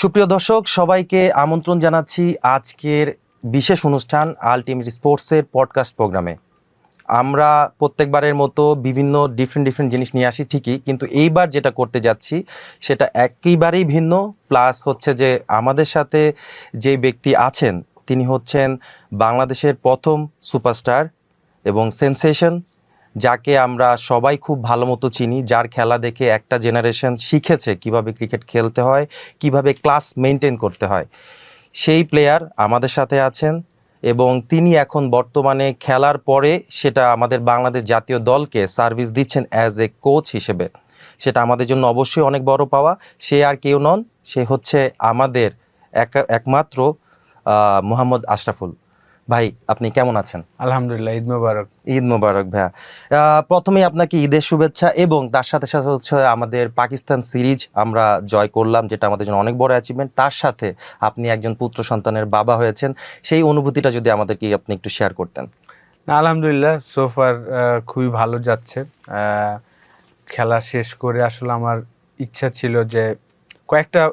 সুপ্রিয় দর্শক, সবাইকে আমন্ত্রণ জানাচ্ছি আজকের বিশেষ অনুষ্ঠান আলটিমেট স্পোর্টসের পডকাস্ট প্রোগ্রামে। আমরা প্রত্যেকবারের মতো বিভিন্ন ডিফারেন্ট জিনিস নিয়ে আসি ঠিকই, কিন্তু এইবার যেটা করতে যাচ্ছি সেটা একেবারেই ভিন্ন। প্লাস হচ্ছে যে আমাদের সাথে যে ব্যক্তি আছেন তিনি হচ্ছেন বাংলাদেশের প্রথম সুপারস্টার এবং সেনসেশন, যাকে আমরা সবাই খুব ভালো মতো চিনি, যার খেলা দেখে একটা জেনারেশন শিখেছে কিভাবে ক্রিকেট খেলতে হয়, কিভাবে ক্লাস মেনটেন করতে হয়। সেই প্লেয়ার আমাদের সাথে আছেন এবং তিনি এখন বর্তমানে খেলার পরে সেটা আমাদের বাংলাদেশ জাতীয় দলকে সার্ভিস দিচ্ছেন অ্যাজ এ কোচ হিসেবে। সেটা আমাদের জন্য অবশ্যই অনেক বড় পাওয়া। সে আর কেউ নন, সে হচ্ছে আমাদের একমাত্র মোহাম্মদ আশরাফুল। ভাই, আপনি কেমন আছেন? আলহামদুলিল্লাহ, ঈদ মোবারক। ঈদ মোবারক ভাইয়া। প্রথমেই আপনাকে ঈদের শুভেচ্ছা, এবং তার সাথে সাথে হচ্ছে আমাদের পাকিস্তান সিরিজ আমরা জয় করলাম, যেটা আমাদের জন্য অনেক বড় অ্যাচিভমেন্ট। তার সাথে আপনি একজন পুত্র সন্তানের বাবা হয়েছেন, সেই অনুভূতিটা যদি আমাদেরকে আপনি একটু শেয়ার করতেন। আলহামদুলিল্লাহ, সোফার খুবই ভালো যাচ্ছে। খেলা শেষ করে আসলে আমার ইচ্ছা ছিল যে কয়েকটা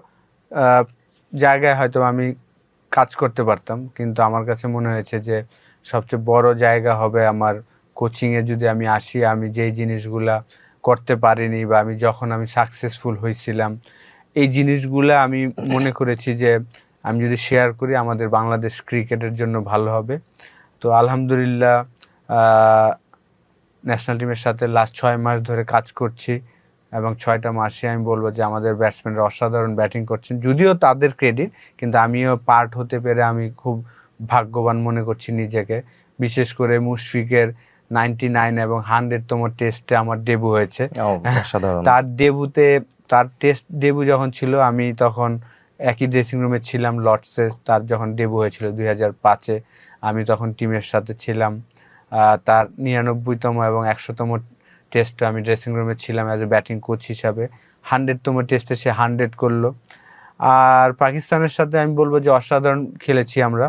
জায়গায় হয়তো আমি কাজ করতে পারতাম, কিন্তু আমার কাছে মনে হয়েছে যে সবচেয়ে বড় জায়গা হবে আমার কোচিংয়ে যদি আমি আসি। আমি যেই জিনিসগুলা করতে পারিনি বা যখন আমি সাকসেসফুল হয়েছিলাম, এই জিনিসগুলা আমি মনে করেছি যে আমি যদি শেয়ার করি আমাদের বাংলাদেশ ক্রিকেটের জন্য ভালো হবে। তো আলহামদুলিল্লাহ, ন্যাশনাল টিমের সাথে লাস্ট 6 মাস ধরে কাজ করছি এবং 6টা মাসে আমি বলবো যে আমাদের ব্যাটসম্যানরা অসাধারণ ব্যাটিং করছেন। যদিও তাদের ক্রেডিট, কিন্তু আমিও পার্ট হতে পেরে আমি খুব ভাগ্যবান মনে করছি নিজেকে। বিশেষ করে মুশফিকের 99 এবং 100তম টেস্টে আমার ডেবু হয়েছে। তার টেস্ট ডেবু যখন ছিল, আমি তখন একই ড্রেসিং রুমে ছিলাম লর্ডসে। তার যখন ডেবু হয়েছিল 2005-এ, আমি তখন টিমের সাথে ছিলাম। তার 99তম এবং 100তম টেস্টে আমি ড্রেসিং রুমে ছিলাম অ্যাজ এ ব্যাটিং কোচ হিসাবে। 100তম টেস্টে সে 100 করলো। আর পাকিস্তানের সাথে আমি বলবো যে অসাধারণ খেলেছি আমরা।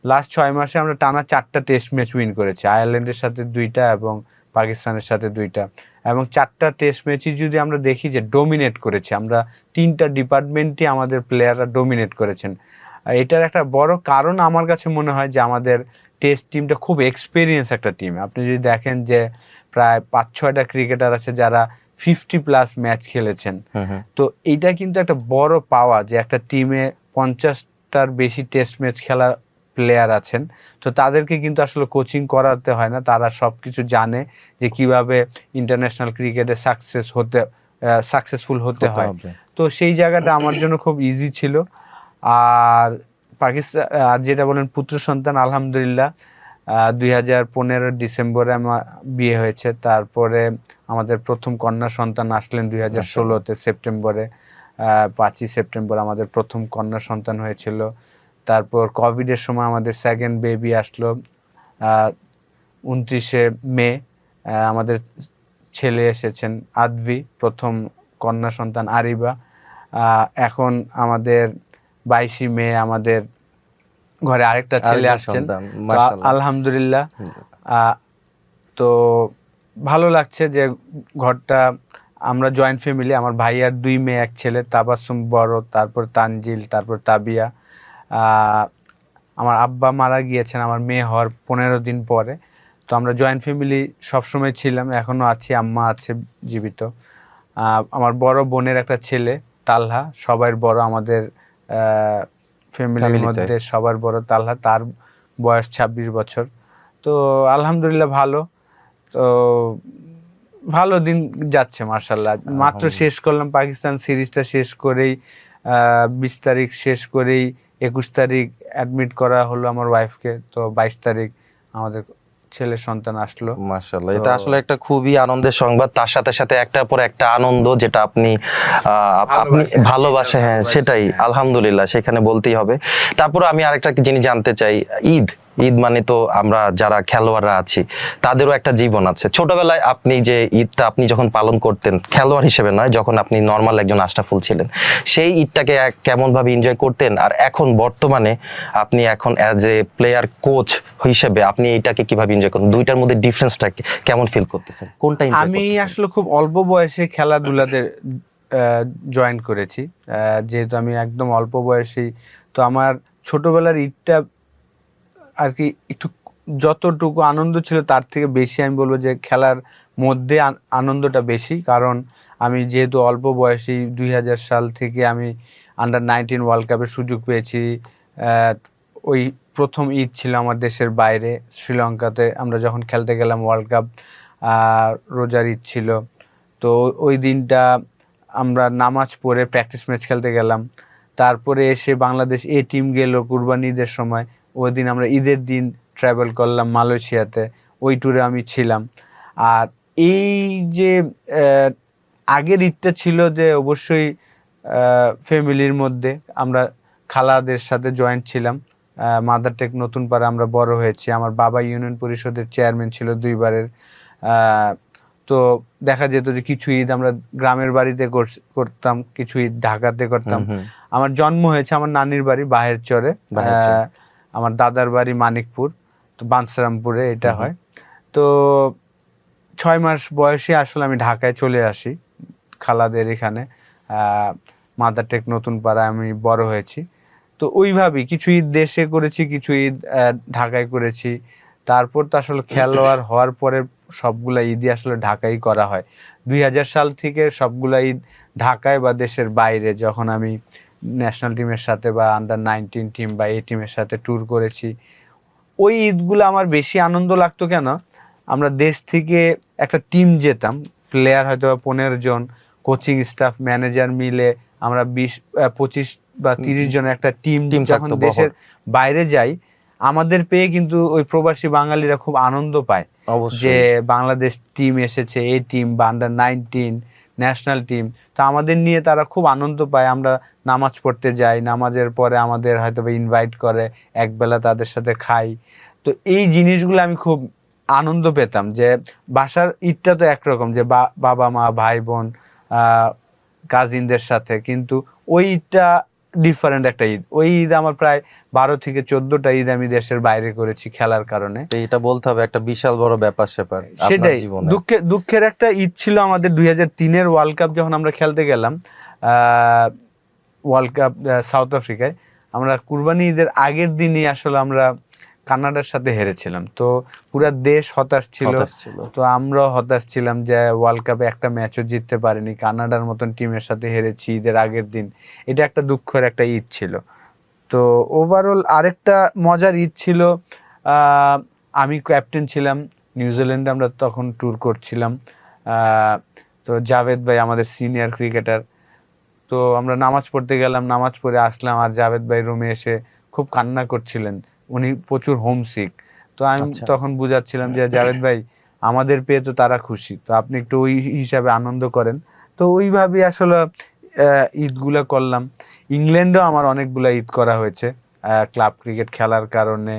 লাস্ট 6 মাসে আমরা টানা 4টা টেস্ট ম্যাচ উইন করেছি, আয়ারল্যান্ডের সাথে 2টা এবং পাকিস্তানের সাথে 2টা। এবং 4টা টেস্ট ম্যাচই যদি আমরা দেখি যে ডোমিনেট করেছি আমরা, 3টা ডিপার্টমেন্টই আমাদের প্লেয়াররা ডোমিনেট করেছেন। এটার একটা বড় কারণ আমার কাছে মনে হয় যে আমাদের টেস্ট টিমটা খুব এক্সপেরিয়েন্স একটা টিম। আপনি যদি দেখেন যে প্রায় 5-6টা ক্রিকেটার আছে যারা 50+ ম্যাচ খেলেছেন। তো এইটা কিন্তু একটা বড় পাওয়া যে একটা টিমে 50টার বেশি টেস্ট ম্যাচ খেলা প্লেয়ার আছেন। তো তাদেরকে কিন্তু আসলে কোচিং করাতে হয় না, তারা সব কিছু জানে যে কিভাবে ইন্টারন্যাশনাল ক্রিকেটে সাকসেসফুল হতে হয়। তো সেই জায়গাটা আমার জন্য খুব ইজি ছিল। আর পাকিস্তান, আর যেটা বলেন পুত্র সন্তান, আলহামদুলিল্লাহ 2015 ডিসেম্বরে আমার বিয়ে হয়েছে। তারপরে আমাদের প্রথম কন্যা সন্তান আসলেন 2016-তে সেপ্টেম্বরে। 5ই সেপ্টেম্বর আমাদের প্রথম কন্যা সন্তান হয়েছিল। তারপর কোভিডের সময় আমাদের সেকেন্ড বেবি আসলো 29শে মে। আমাদের ছেলে এসেছেন আদভি, প্রথম কন্যা সন্তান আরিবা। এখন আমাদের 22 মে আমাদের ঘরে আরেকটা ছেলে আসছেন, আলহামদুলিল্লাহ। তো ভালো লাগছে যে ঘরটা, আমরা জয়েন্ট ফ্যামিলি। আমার ভাইয়ার 2 মেয়ে 1 ছেলে, তাবাসসুম বড়, তারপর তানজিল, তারপর তাবিয়া। আমার আব্বা মারা গিয়েছেন আমার মেয়ে হওয়ার 15 দিন পরে। তো আমরা জয়েন্ট ফ্যামিলি সবসময় ছিলাম, এখনও আছি, আম্মা আছে জীবিত। আমার বড় বোনের একটা ছেলে তালহা, সবার বড় আমাদের ফ্যামিলির মধ্যে সবার বড় তালহা, তার বয়স 26 বছর। তো আলহামদুলিল্লাহ ভালো। তো ভালো দিন যাচ্ছে মাশাআল্লাহ। মাত্র শেষ করলাম পাকিস্তান সিরিজটা, শেষ করেই 20 তারিখ শেষ করেই 21 তারিখ অ্যাডমিট করা হলো আমার ওয়াইফকে। তো 22 তারিখ আমাদের ছেলে সন্তান আসলো। মাশাআল্লাহ, এটা আসলে একটা খুবই আনন্দের সংবাদ। তার সাথে সাথে একটার পর একটা আনন্দ, যেটা আপনি ভালোবাসে। হ্যাঁ, সেটাই আলহামদুলিল্লাহ, সেখানে বলতেই হবে। তারপর আমি আরেকটা জিনিস জানতে চাই, ঈদ মানে তো আমরা যারা খেলোয়াড়রা আছি তাদেরও একটা জীবন আছে। ছোটবেলায় আপনি যে ঈদটা আপনি যখন পালন করতেন, খেলোয়াড় হিসেবে নয়, যখন আপনি নর্মাল একজন আশরাফুল ছিলেন, সেই ঈদটাকে কেমন ভাবে এনজয় করতেন? আর এখন বর্তমানে আপনি এখন অ্যাজ এ প্লেয়ার কোচ হিসেবে আপনি এইটাকে কিভাবে এনজয় করেন? দুইটার মধ্যে ডিফারেন্সটা কেমন ফিল করতেছেন? কোনটা এনজয় করতেছেন? আমি আসলে খুব অল্প বয়সে খেলাধুলাতে জয়েন করেছি, যেহেতু আমি একদম অল্প বয়সী। তো আমার ছোটবেলার ঈদটা আর কি একটু যতটুকু আনন্দ ছিল তার থেকে বেশি আমি বলবো যে খেলার মধ্যে আনন্দটা বেশি। কারণ আমি যেহেতু অল্প বয়সী, 2000 সাল থেকে আমি আন্ডার-19 ওয়ার্ল্ড কাপের সুযোগ পেয়েছি। ওই প্রথম ঈদ ছিল আমার দেশের বাইরে, শ্রীলঙ্কাতে আমরা যখন খেলতে গেলাম ওয়ার্ল্ড কাপ, রোজার ঈদ ছিল। তো ওই দিনটা আমরা নামাজ পড়ে প্র্যাকটিস ম্যাচ খেলতে গেলাম। তারপরে এসে বাংলাদেশ টিম গেল কুরবানি ঈদের সময়, ওই দিন আমরা ঈদের দিন ট্রাভেল করলাম মালয়েশিয়াতে, ওই ট্যুরে আমি ছিলাম। আর এই যে আগের ঈদটা ছিল যে অবশ্যই ফ্যামিলির মধ্যে আমরা খালাদের সাথে জয়েন্ট ছিলাম। মাদার টেক নতুন পাড়া আমরা বড় হয়েছি। আমার বাবা ইউনিয়ন পরিষদের চেয়ারম্যান ছিল 2বারের। তো দেখা যেত যে কিছু ঈদ আমরা গ্রামের বাড়িতে করতাম, কিছু ঈদ ঢাকাতে করতাম। আমার জন্ম হয়েছে আমার নানির বাড়ি বাহের চরে, আমার দাদার বাড়ি মানিকপুর, তো বাঞ্ছারামপুরে এটা হয়। তো 6 মাস বয়সে আসলে আমি ঢাকায় চলে আসি খালাদের এখানে, মাদার টেক নতুন পাড়ায় আমি বড় হয়েছি। তো ওইভাবেই কিছু ঈদ দেশে করেছি, কিছু ঈদ ঢাকায় করেছি। তারপর তো আসলে খেলোয়াড় হওয়ার পরে সবগুলা ঈদই আসলে ঢাকায় করা হয়। 2000 সাল থেকে সবগুলা ঈদ ঢাকায় বা দেশের বাইরে, যখন আমি ন্যাশনাল টিমের সাথে বা আন্ডার-19 টিম বা টিমের সাথে ট্যুর করেছি, ওই ঈদগুলো আমার বেশি আনন্দ লাগতো। কেন? আমরা দেশ থেকে একটা টিম যেতাম, প্লেয়ার হয়তো 15 জন, কোচিং স্টাফ, ম্যানেজার মিলে আমরা 20-25 বা 30 জনের একটা টিম যখন দেশের বাইরে যাই, আমাদের পেয়ে কিন্তু ওই প্রবাসী বাঙালিরা খুব আনন্দ পায় যে বাংলাদেশ টিম এসেছে, এই টিম বা আন্ডার-19 ন্যাশনাল টিম। তো আমাদের নিয়ে তারা খুব আনন্দ পায়। আমরা নামাজ পড়তে যাই, নামাজের পরে আমাদের হয়তো ইনভাইট করে, একবেলা তাদের সাথে খাই। তো এই জিনিসগুলো আমি খুব আনন্দ পেতাম যে বাসার ঈদটা তো একরকম, যে বাবা মা ভাই বোন কাজিনদের সাথে, কিন্তু ওই ঈদটা ডিফারেন্ট একটা ঈদ। ওই ঈদ আমার প্রায় 12 থেকে 14টা ঈদ আমি দেশের বাইরে করেছি খেলার কারণে। এটা বলতে হবে একটা বিশাল বড় ব্যাপার স্যাপার। সেটাই দুঃখের একটা ঈদ ছিল আমাদের 2003-এর ওয়ার্ল্ড কাপ যখন আমরা খেলতে গেলাম, ওয়ার্ল্ড কাপ সাউথ আফ্রিকায়। আমরা কুরবানি ঈদের আগের দিনই আসলে আমরা কানাডার সাথে হেরেছিলাম। তো পুরো দেশ হতাশ ছিল। তো আমরাও হতাশ ছিলাম যে ওয়ার্ল্ড কাপে একটা ম্যাচও জিততে পারিনি, কানাডার মতন টিমের সাথে হেরেছি ঈদের আগের দিন। এটা একটা দুঃখের একটা ঈদ ছিল। তো ওভারঅল আরেকটা মজার ঈদ ছিল, আমি ক্যাপ্টেন ছিলাম নিউজিল্যান্ডে, আমরা তখন ট্যুর করছিলাম। তো জাভেদ ভাই আমাদের সিনিয়র ক্রিকেটার, তো আমরা নামাজ পড়তে গেলাম, নামাজ পড়ে আসলাম, আর জাভেদ ভাই রুমে এসে খুব কান্না করছিলেন, উনি প্রচুর হোমসিক। তো আমি তখন বুঝাচ্ছিলাম যে জাভেদ ভাই, আমাদের পেয়ে তো তারা খুশি, তো আপনি একটু ওই হিসাবে আনন্দ করেন। তো ওইভাবে আসলে ঈদগুলো করলাম। ইংল্যান্ডেও আমার অনেকগুলো ঈদ করা হয়েছে ক্লাব ক্রিকেট খেলার কারণে।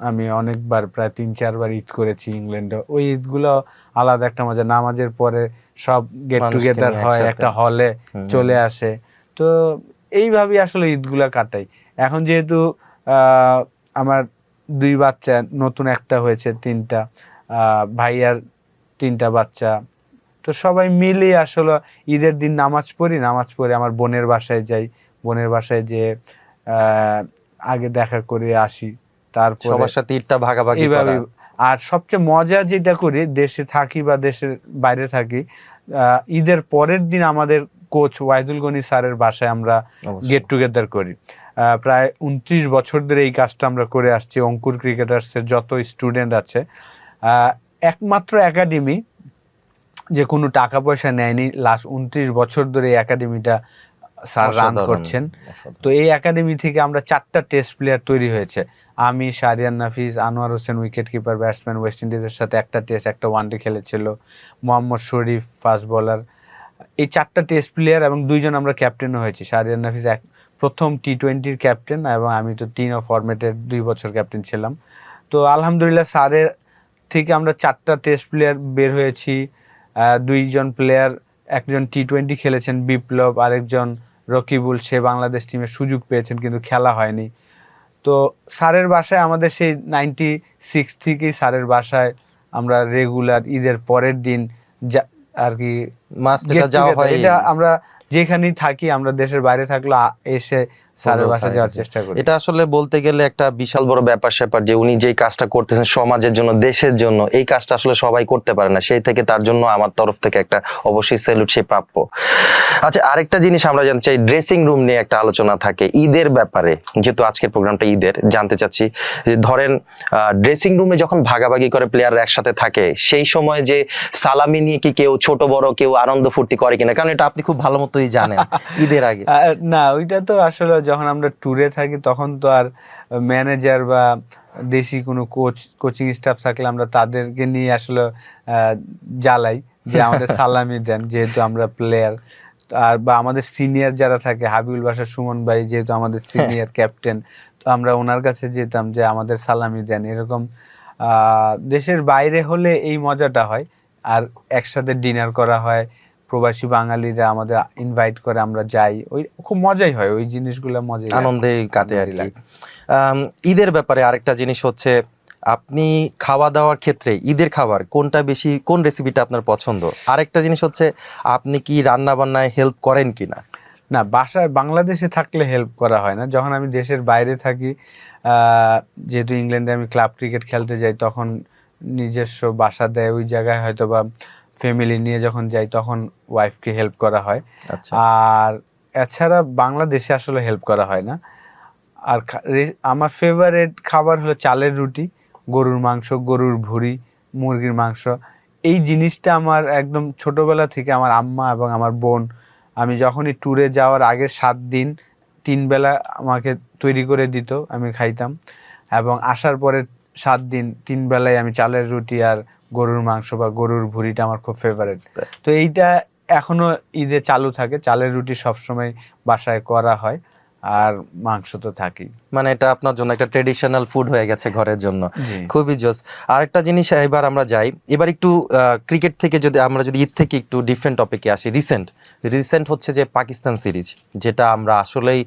আমি অনেকবার, প্রায় 3-4 বার ঈদ করেছি ইংল্যান্ডে। ওই ঈদগুলো আলাদা একটা মজা। নামাজের পরে সব গেট টুগেদার হয়, একটা হলে চলে আসে। তো এইভাবেই আসলে ঈদগুলা কাটাই। এখন যেহেতু আমার 2 বাচ্চা, নতুন একটা হয়েছে, 3টা ভাইয়ার 3টা বাচ্চা, তো সবাই মিলে আসলে ঈদের দিন নামাজ পড়ি, নামাজ পড়ে আমার বোনের বাসায় যাই, বোনের বাসায় যে আগে দেখা করে আসি, তারপর সবার সাথে ঈদটা ভাগাভাগি করা। আর সবচেয়ে মজা যেটা করি, দেশে থাকি বা দেশের বাইরে থাকি, ঈদের পরের দিন আমাদের কোচ ওয়াহিদুল গনি স্যারের বাসায় আমরা গেট টুগেদার করি। প্রায় 29 বছর ধরে এই কাজটা আমরা করে আসছি। অঙ্কুর ক্রিকেটার্সের যত স্টুডেন্ট আছে, একমাত্র একাডেমি যে কোনো টাকা পয়সা নেয়নি, লাস্ট 29 বছর ধরে এই একাডেমিটা স্যার রান করছেন। তো এই একাডেমি থেকে আমরা 4টা টেস্ট প্লেয়ার তৈরি হয়েছে। আমি, Shahriar Nafees, Anwar Hossain wicket keeper batsman, West ইন্ডিজের সাথে একটা টেস্ট, একটা ওয়ানডে খেলেছিল, মোহাম্মদ শরীফ ফাস্ট বোলার। এই 4টা টেস্ট প্লেয়ার এবং 2 জন আমরা ক্যাপ্টেনও হয়েছি। শাহরিয়ার নাফিস প্রথম টি-20-র ক্যাপ্টেন, এবং আমি তো 3 ফরম্যাটের 2 বছর ক্যাপ্টেন ছিলাম। তো আলহামদুলিল্লাহ স্যারের থেকে আমরা 4টা টেস্ট প্লেয়ার বের হয়েছি। 2 জন প্লেয়ার, একজন টি-20 খেলেছেন বিপ্লব, আরেকজন রকিবুল, সে বাংলাদেশ টিমের সুযোগ পেয়েছেন কিন্তু খেলা হয়নি। তো স্যারের বাসায় আমাদের সেই 96 থেকেই স্যারের বাসায় আমরা রেগুলার ঈদের পরের দিন আর কি মাস্ট get এটা যাওয়া together। হয়। এটা আমরা যেখানেই থাকি, আমরা দেশের বাইরে থাকলে এসে স্যারের বাসায় যাওয়ার চেষ্টা করি। এটা আসলে বলতে গেলে একটা বিশাল বড় ব্যাপার স্যাপার যে উনি যেই কাজটা করতেছেন সমাজের জন্য, দেশের জন্য, এই কাজটা আসলে সবাই করতে পারে না। সেই থেকে তার জন্য আমার তরফ থেকে একটা অবশ্যই স্যালুট, সে প্রাপ্য। আচ্ছা, আরেকটা জিনিস আমরা জানতে চাই, ড্রেসিং রুম নিয়ে একটা আলোচনা থাকে ঈদের ব্যাপারে, যেহেতু আজকের প্রোগ্রামটা ঈদের, জানতে চাচ্ছি যে ধরেন ড্রেসিং রুমে যখন ভাগাভাগি করে প্লেয়াররা একসাথে থাকে, সেই সময় যে সালামি নিয়ে কি কেউ ছোট বড় কেউ আনন্দ ফুর্তি করে কিনা, কারণ এটা আপনি খুব ভালো মতোই জানেন ঈদের আগে। না, ওইটা তো আসলে যখন আমরা ট্যুরে থাকি তখন তো আর ম্যানেজার বা দেশি কোনো কোচিং স্টাফ থাকলে আমরা তাদেরকে নিয়ে আসলে জ্বালাই যে আমাদের সালামি দেন, যেহেতু আমরা প্লেয়ার। আর বা আমাদের সিনিয়র যারা থাকে, হাবিবুল বাসার সুমন ভাই যেহেতু আমাদের সিনিয়র ক্যাপ্টেন, তো আমরা ওনার কাছে যেতাম যে আমাদের সালামি দেন। এরকম দেশের বাইরে হলে এই মজাটা হয়, আর একসাথে ডিনার করা হয়, প্রবাসী বাঙালিরা আমাদের ইনভাইট করে, আমরা যাই, ওই খুব মজাই হয়, ওই জিনিসগুলো মজাই আনন্দে কাটে আর কি। ঈদের ব্যাপারে আরেকটা জিনিস হচ্ছে, আপনি খাওয়া দাওয়ার ক্ষেত্রে ঈদের খাবার কোনটা বেশি, কোন রেসিপিটা আপনার পছন্দ? আরেকটা জিনিস হচ্ছে, আপনি কি রান্না বান্নায় হেল্প করেন কিনা? না, বাসায় বাংলাদেশে থাকলে হেল্প করা হয় না। যখন আমি দেশের বাইরে থাকি, যেহেতু ইংল্যান্ডে আমি ক্লাব ক্রিকেট খেলতে যাই, তখন নিজস্ব বাসা দেয় ওই জায়গায়, হয়তো বা ফ্যামিলি নিয়ে যখন যাই তখন ওয়াইফকে হেল্প করা হয়। আচ্ছা। আর এছাড়া বাংলাদেশে আসলে হেল্প করা হয় না। আর আমার ফেভারিট খাবার হলো চালের রুটি, গরুর মাংস, গরুর ভুঁড়ি, মুরগির মাংস। এই জিনিসটা আমার একদম ছোটবেলা থেকে আমার আম্মা এবং আমার বোন, আমি যখনই ট্যুরে যাওয়ার আগের 7 দিন 3 বেলা আমাকে তৈরি করে দিত, আমি খাইতাম। এবং আসার পরে 7 দিন 3 বেলায় আমি চালের রুটি আর গরুর মাংস বা গরুর ভুঁড়িটা আমার খুব ফেভারিট। তো এইটা এখনো ঈদে চালু থাকে, চালের রুটি সবসময় বাসায় করা হয়, আর মাংস তো থাকেই। মানে এটা আপনার জন্য একটা ট্রেডিশনাল ফুড হয়ে গেছে ঘরের জন্য। জি। খুবই জোস। আরেকটা জিনিস, এবার আমরা যাই, এবার একটু ক্রিকেট থেকে যদি আমরা যদি ঈদ থেকে একটু ডিফারেন্ট টপিকে আসি। রিসেন্ট হচ্ছে যে পাকিস্তান সিরিজ, যেটা আমরা আসলেই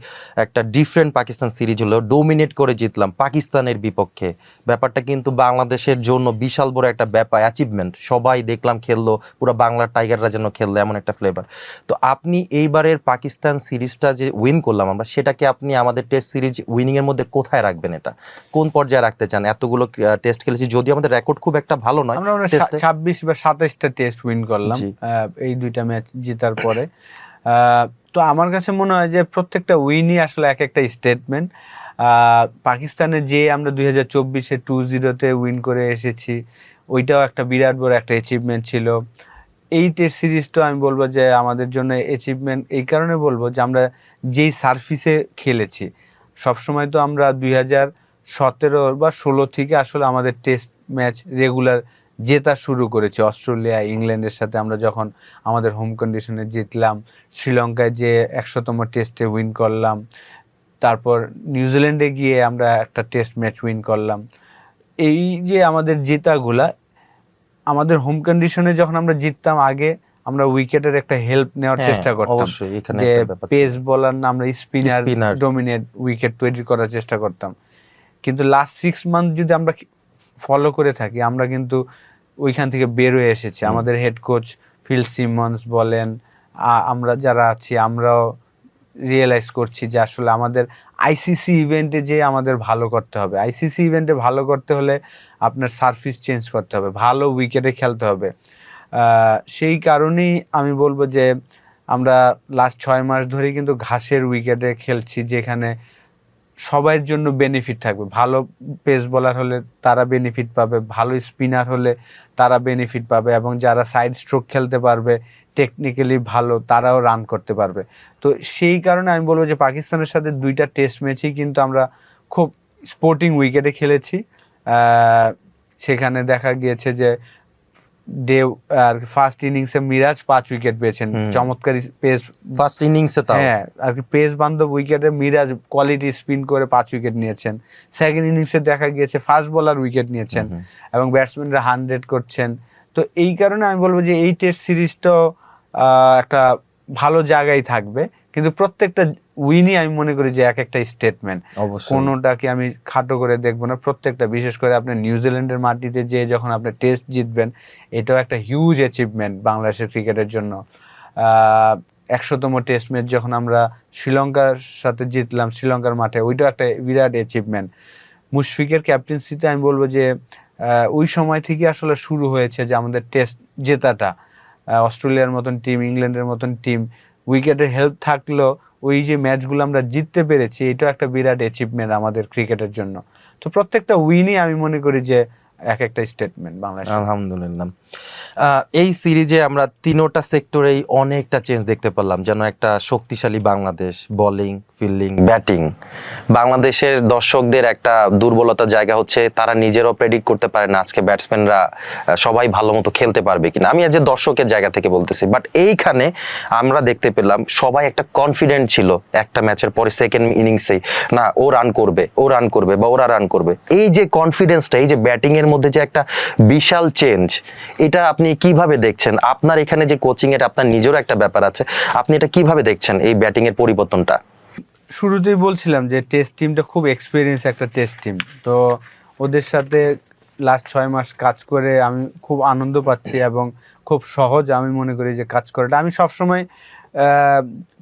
একটা ডিফারেন্ট পাকিস্তান সিরিজ হলো, ডোমিনেট করে জিতলাম পাকিস্তানের বিপক্ষে। ব্যাপারটা কিন্তু বাংলাদেশের জন্য বিশাল বড় একটা ব্যাপার, অ্যাচিভমেন্ট। সবাই দেখলাম খেললো, পুরো বাংলার টাইগাররা যেন খেললো, এমন একটা ফ্লেভার। তো আপনি এইবারের পাকিস্তান সিরিজটা যে উইন করলাম আমরা, সেটাকে আপনি আমাদের টেস্ট সিরিজ উইনিং এর মধ্যে কোথায় রাখবেন? এটা কোন পর্যায়ে রাখতে চান? এতগুলো টেস্ট খেলেছি, যদিও আমাদের রেকর্ড খুব একটা ভালো নয়, আমরা 26 বা 27টা টেস্ট উইন করলাম এই 2টা ম্যাচ জেতার পরে। তো আমার কাছে মনে হয় যে প্রত্যেকটা উইনই আসলে এক একটা স্টেটমেন্ট। পাকিস্তানে যে আমরা 2024-এ 2-0-তে উইন করে এসেছি, ওইটাও একটা বিরাট বড় একটা অ্যাচিভমেন্ট ছিল। এই টেস্ট সিরিজটা আমি বলবো যে আমাদের জন্য অ্যাচিভমেন্ট এই কারণে বলবো যে আমরা যেই সারফিসে খেলেছি, সবসময় তো আমরা 2017 বা 16 থেকে আসলে আমাদের টেস্ট ম্যাচ রেগুলার জেতা শুরু করেছি। অস্ট্রেলিয়া, ইংল্যান্ডের সাথে আমরা যখন আমাদের হোম কন্ডিশনে জিতলাম, শ্রীলঙ্কায় যে 100তম টেস্টে উইন করলাম, তারপর নিউজিল্যান্ডে গিয়ে আমরা একটা টেস্ট ম্যাচ উইন করলাম। এই যে আমাদের জেতাগুলা, আমাদের হোম কন্ডিশনে যখন আমরা জিততাম, আগে আমরা উইকেটের একটা হেল্প নেওয়ার চেষ্টা করতাম, যে পেস বোলার না, আমরা স্পিনার ডমিনেট উইকেট তৈরি করার চেষ্টা করতাম। কিন্তু লাস্ট 6 মান্থ যদি আমরা ফলো করে থাকি, আমরা কিন্তু ওইখান থেকে বের হয়ে এসেছি। আমাদের হেড কোচ ফিল সিমন্স বলেন, আমরা যারা আছি, আমরাও রিয়েলাইজ করছি যে আসলে আমাদের আইসিসি ইভেন্টে যে আমাদের ভালো করতে হবে। আইসিসি ইভেন্টে ভালো করতে হলে আপনার সারফিস চেঞ্জ করতে হবে, ভালো উইকেটে খেলতে হবে। সেই কারণেই আমি বলবো যে আমরা লাস্ট 6 মাস ধরেই কিন্তু ঘাসের উইকেটে খেলছি, যেখানে সবার জন্য বেনিফিট থাকবে। ভালো পেস বোলার হলে তারা বেনিফিট পাবে, ভালো স্পিনার হলে তারা বেনিফিট পাবে, এবং যারা সাইড স্ট্রোক খেলতে পারবে, টেকনিক্যালি ভালো, তারাও রান করতে পারবে। তো সেই কারণে আমি বলবো যে পাকিস্তানের সাথে 2টা টেস্ট ম্যাচই কিন্তু আমরা খুব স্পোর্টিং উইকেটে খেলেছি। সেখানে দেখা গিয়েছে যে আর ফার্স্ট ইনিংসে মিরাজ 5 উইকেট পেয়েছেন, চমৎকার পেস ফার্স্ট ইনিংসে। হ্যাঁ, আর কি পেস বান্ধব উইকেটে মিরাজ কোয়ালিটি স্পিন করে 5 উইকেট নিয়েছেন। সেকেন্ড ইনিংসে দেখা গিয়েছে ফাস্ট বোলার উইকেট নিয়েছেন, এবং ব্যাটসম্যানরা 100 করছেন। তো এই কারণে আমি বলবো যে এই টেস্ট সিরিজটাও একটা ভালো জায়গায় থাকবে, কিন্তু প্রত্যেকটা উইনই আমি মনে করি যে এক একটা স্টেটমেন্ট, অবশ্যই। কোনোটাকে আমি খাটো করে দেখবো না, প্রত্যেকটা। বিশেষ করে আপনি নিউজিল্যান্ডের মাটিতে যে যখন আপনি টেস্ট জিতবেন, এটাও একটা হিউজ অ্যাচিভমেন্ট বাংলাদেশের ক্রিকেটের জন্য। 100তম টেস্ট ম্যাচ যখন আমরা শ্রীলঙ্কার সাথে জিতলাম শ্রীলঙ্কার মাঠে, ওইটাও একটা বিরাট অ্যাচিভমেন্ট। মুশফিকের ক্যাপ্টেন্সিতে আমি বলবো যে ওই সময় থেকে আসলে শুরু হয়েছে যে আমাদের টেস্ট জেতাটা। অস্ট্রেলিয়ার মতন টিম, ইংল্যান্ডের মতন টিম, উইকেটের হেল্প থাকলেও ওই যে ম্যাচগুলো আমরা জিততে পেরেছি, এটাও একটা বিরাট অ্যাচিভমেন্ট আমাদের ক্রিকেটের জন্য। তো প্রত্যেকটা উইনই আমি মনে করি যে এক একটা স্টেটমেন্ট বাংলাদেশ। আলহামদুলিল্লাহ। এই সিরিজে আমরা তিনোটা সেক্টরেই অনেকটা চেঞ্জ দেখতে পেলাম, যেন একটা শক্তিশালী বাংলাদেশ, বোলিং, ফিল্ডিং, ব্যাটিং। বাংলাদেশের দর্শকদের একটা দুর্বলতা জায়গা হচ্ছে তারা নিজেরাও প্রেডিক্ট করতে পারে না আজকে ব্যাটসম্যানরা সবাই ভালো মতো খেলতে পারবে কিনা। আমি আজ দর্শকের জায়গা থেকে বলতেছি, বাট এইখানে আমরা দেখতে পেলাম সবাই একটা কনফিডেন্ট ছিল একটা ম্যাচের পরে সেকেন্ড ইনিংসেই, না ও রান করবে, ও রান করবে বা ওরা রান করবে। এই যে কনফিডেন্সটা, এই যে ব্যাটিং এর মধ্যে যে একটা বিশাল চেঞ্জ, এটা আপনি কিভাবে দেখছেন? আপনার এখানে যে কোচিং এর আপনার নিজেরও একটা ব্যাপার আছে, আপনি এটা কিভাবে দেখছেন এই ব্যাটিং এর পরিবর্তনটা? শুরুতেই বলছিলাম যে টেস্ট টিমটা খুব এক্সপিরিয়েন্স একটা টেস্ট টিম। তো ওদের সাথে লাস্ট 6 মাস কাজ করে আমি খুব আনন্দ পাচ্ছি এবং খুব সহজ আমি মনে করি যে কাজ করাটা। আমি সবসময়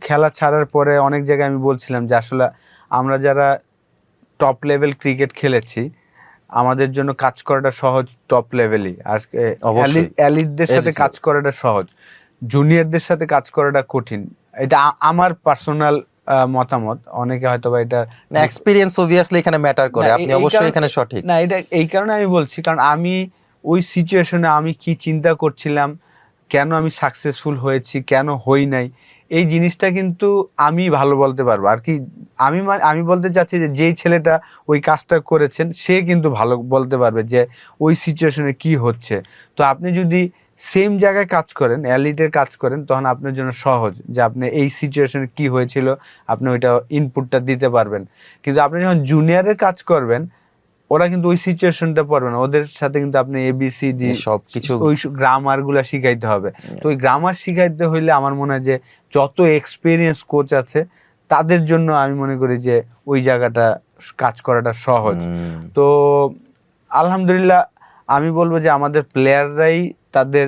খেলা ছাড়ার পরে অনেক জায়গায় আমি বলছিলাম যে আসলে আমরা যারা টপ লেভেল ক্রিকেট খেলেছি, আমাদের জন্য কাজ করাটা সহজ টপ লেভেলই, আর অবশ্যই। এলিটদের সাথে Elite কাজ করাটা সহজ, জুনিয়রদের সাথে কাজ করাটা কঠিন। এটা আমার পার্সোনাল মতামত। অনেকে হয়তো বা এটা এক্সপেরিয়েন্স অবভিয়াসলি এখানে ম্যাটার করে, না, আপনি এই অবশ্যই কারণে- এখানে সঠিক। না, এটা এই কারণে আমি বলছি, কারণ আমি ওই সিচুয়েশনে আমি কি চিন্তা করছিলাম, কেন আমি সাকসেসফুল হয়েছি, কেন হই নাই, এই জিনিসটা কিন্তু আমি ভালো বলতে পারবো। আর কি আমি বলতে চাচ্ছি যে যেই ছেলেটা ওই কাজটা করেছেন সে কিন্তু ভালো বলতে পারবে যে ওই সিচুয়েশনে কি হচ্ছে। তো আপনি যদি সেম জায়গায় কাজ করেন, এলিটের কাজ করেন, তখন আপনার জন্য সহজ যে আপনি এই সিচুয়েশনে কি হয়েছিল আপনি ওইটা ইনপুটটা দিতে পারবেন। কিন্তু আপনি যখন জুনিয়রের কাজ করবেন, ওরা কিন্তু ওই সিচুয়েশনটা পড়বে না, ওদের সাথে কিন্তু আপনি ABCD সবকিছু ওই গ্রামার গুলা শিখাইতে হবে। তো ওই গ্রামার শিখাইতে হইলে আমার মনে হয় যে যত এক্সপিরিয়েন্স কোচ আছে তাদের জন্য আমি মনে করি যে ওই জায়গাটা কাজ করাটা সহজ। তো আলহামদুলিল্লাহ আমি বলবো যে আমাদের প্লেয়াররাই তাদের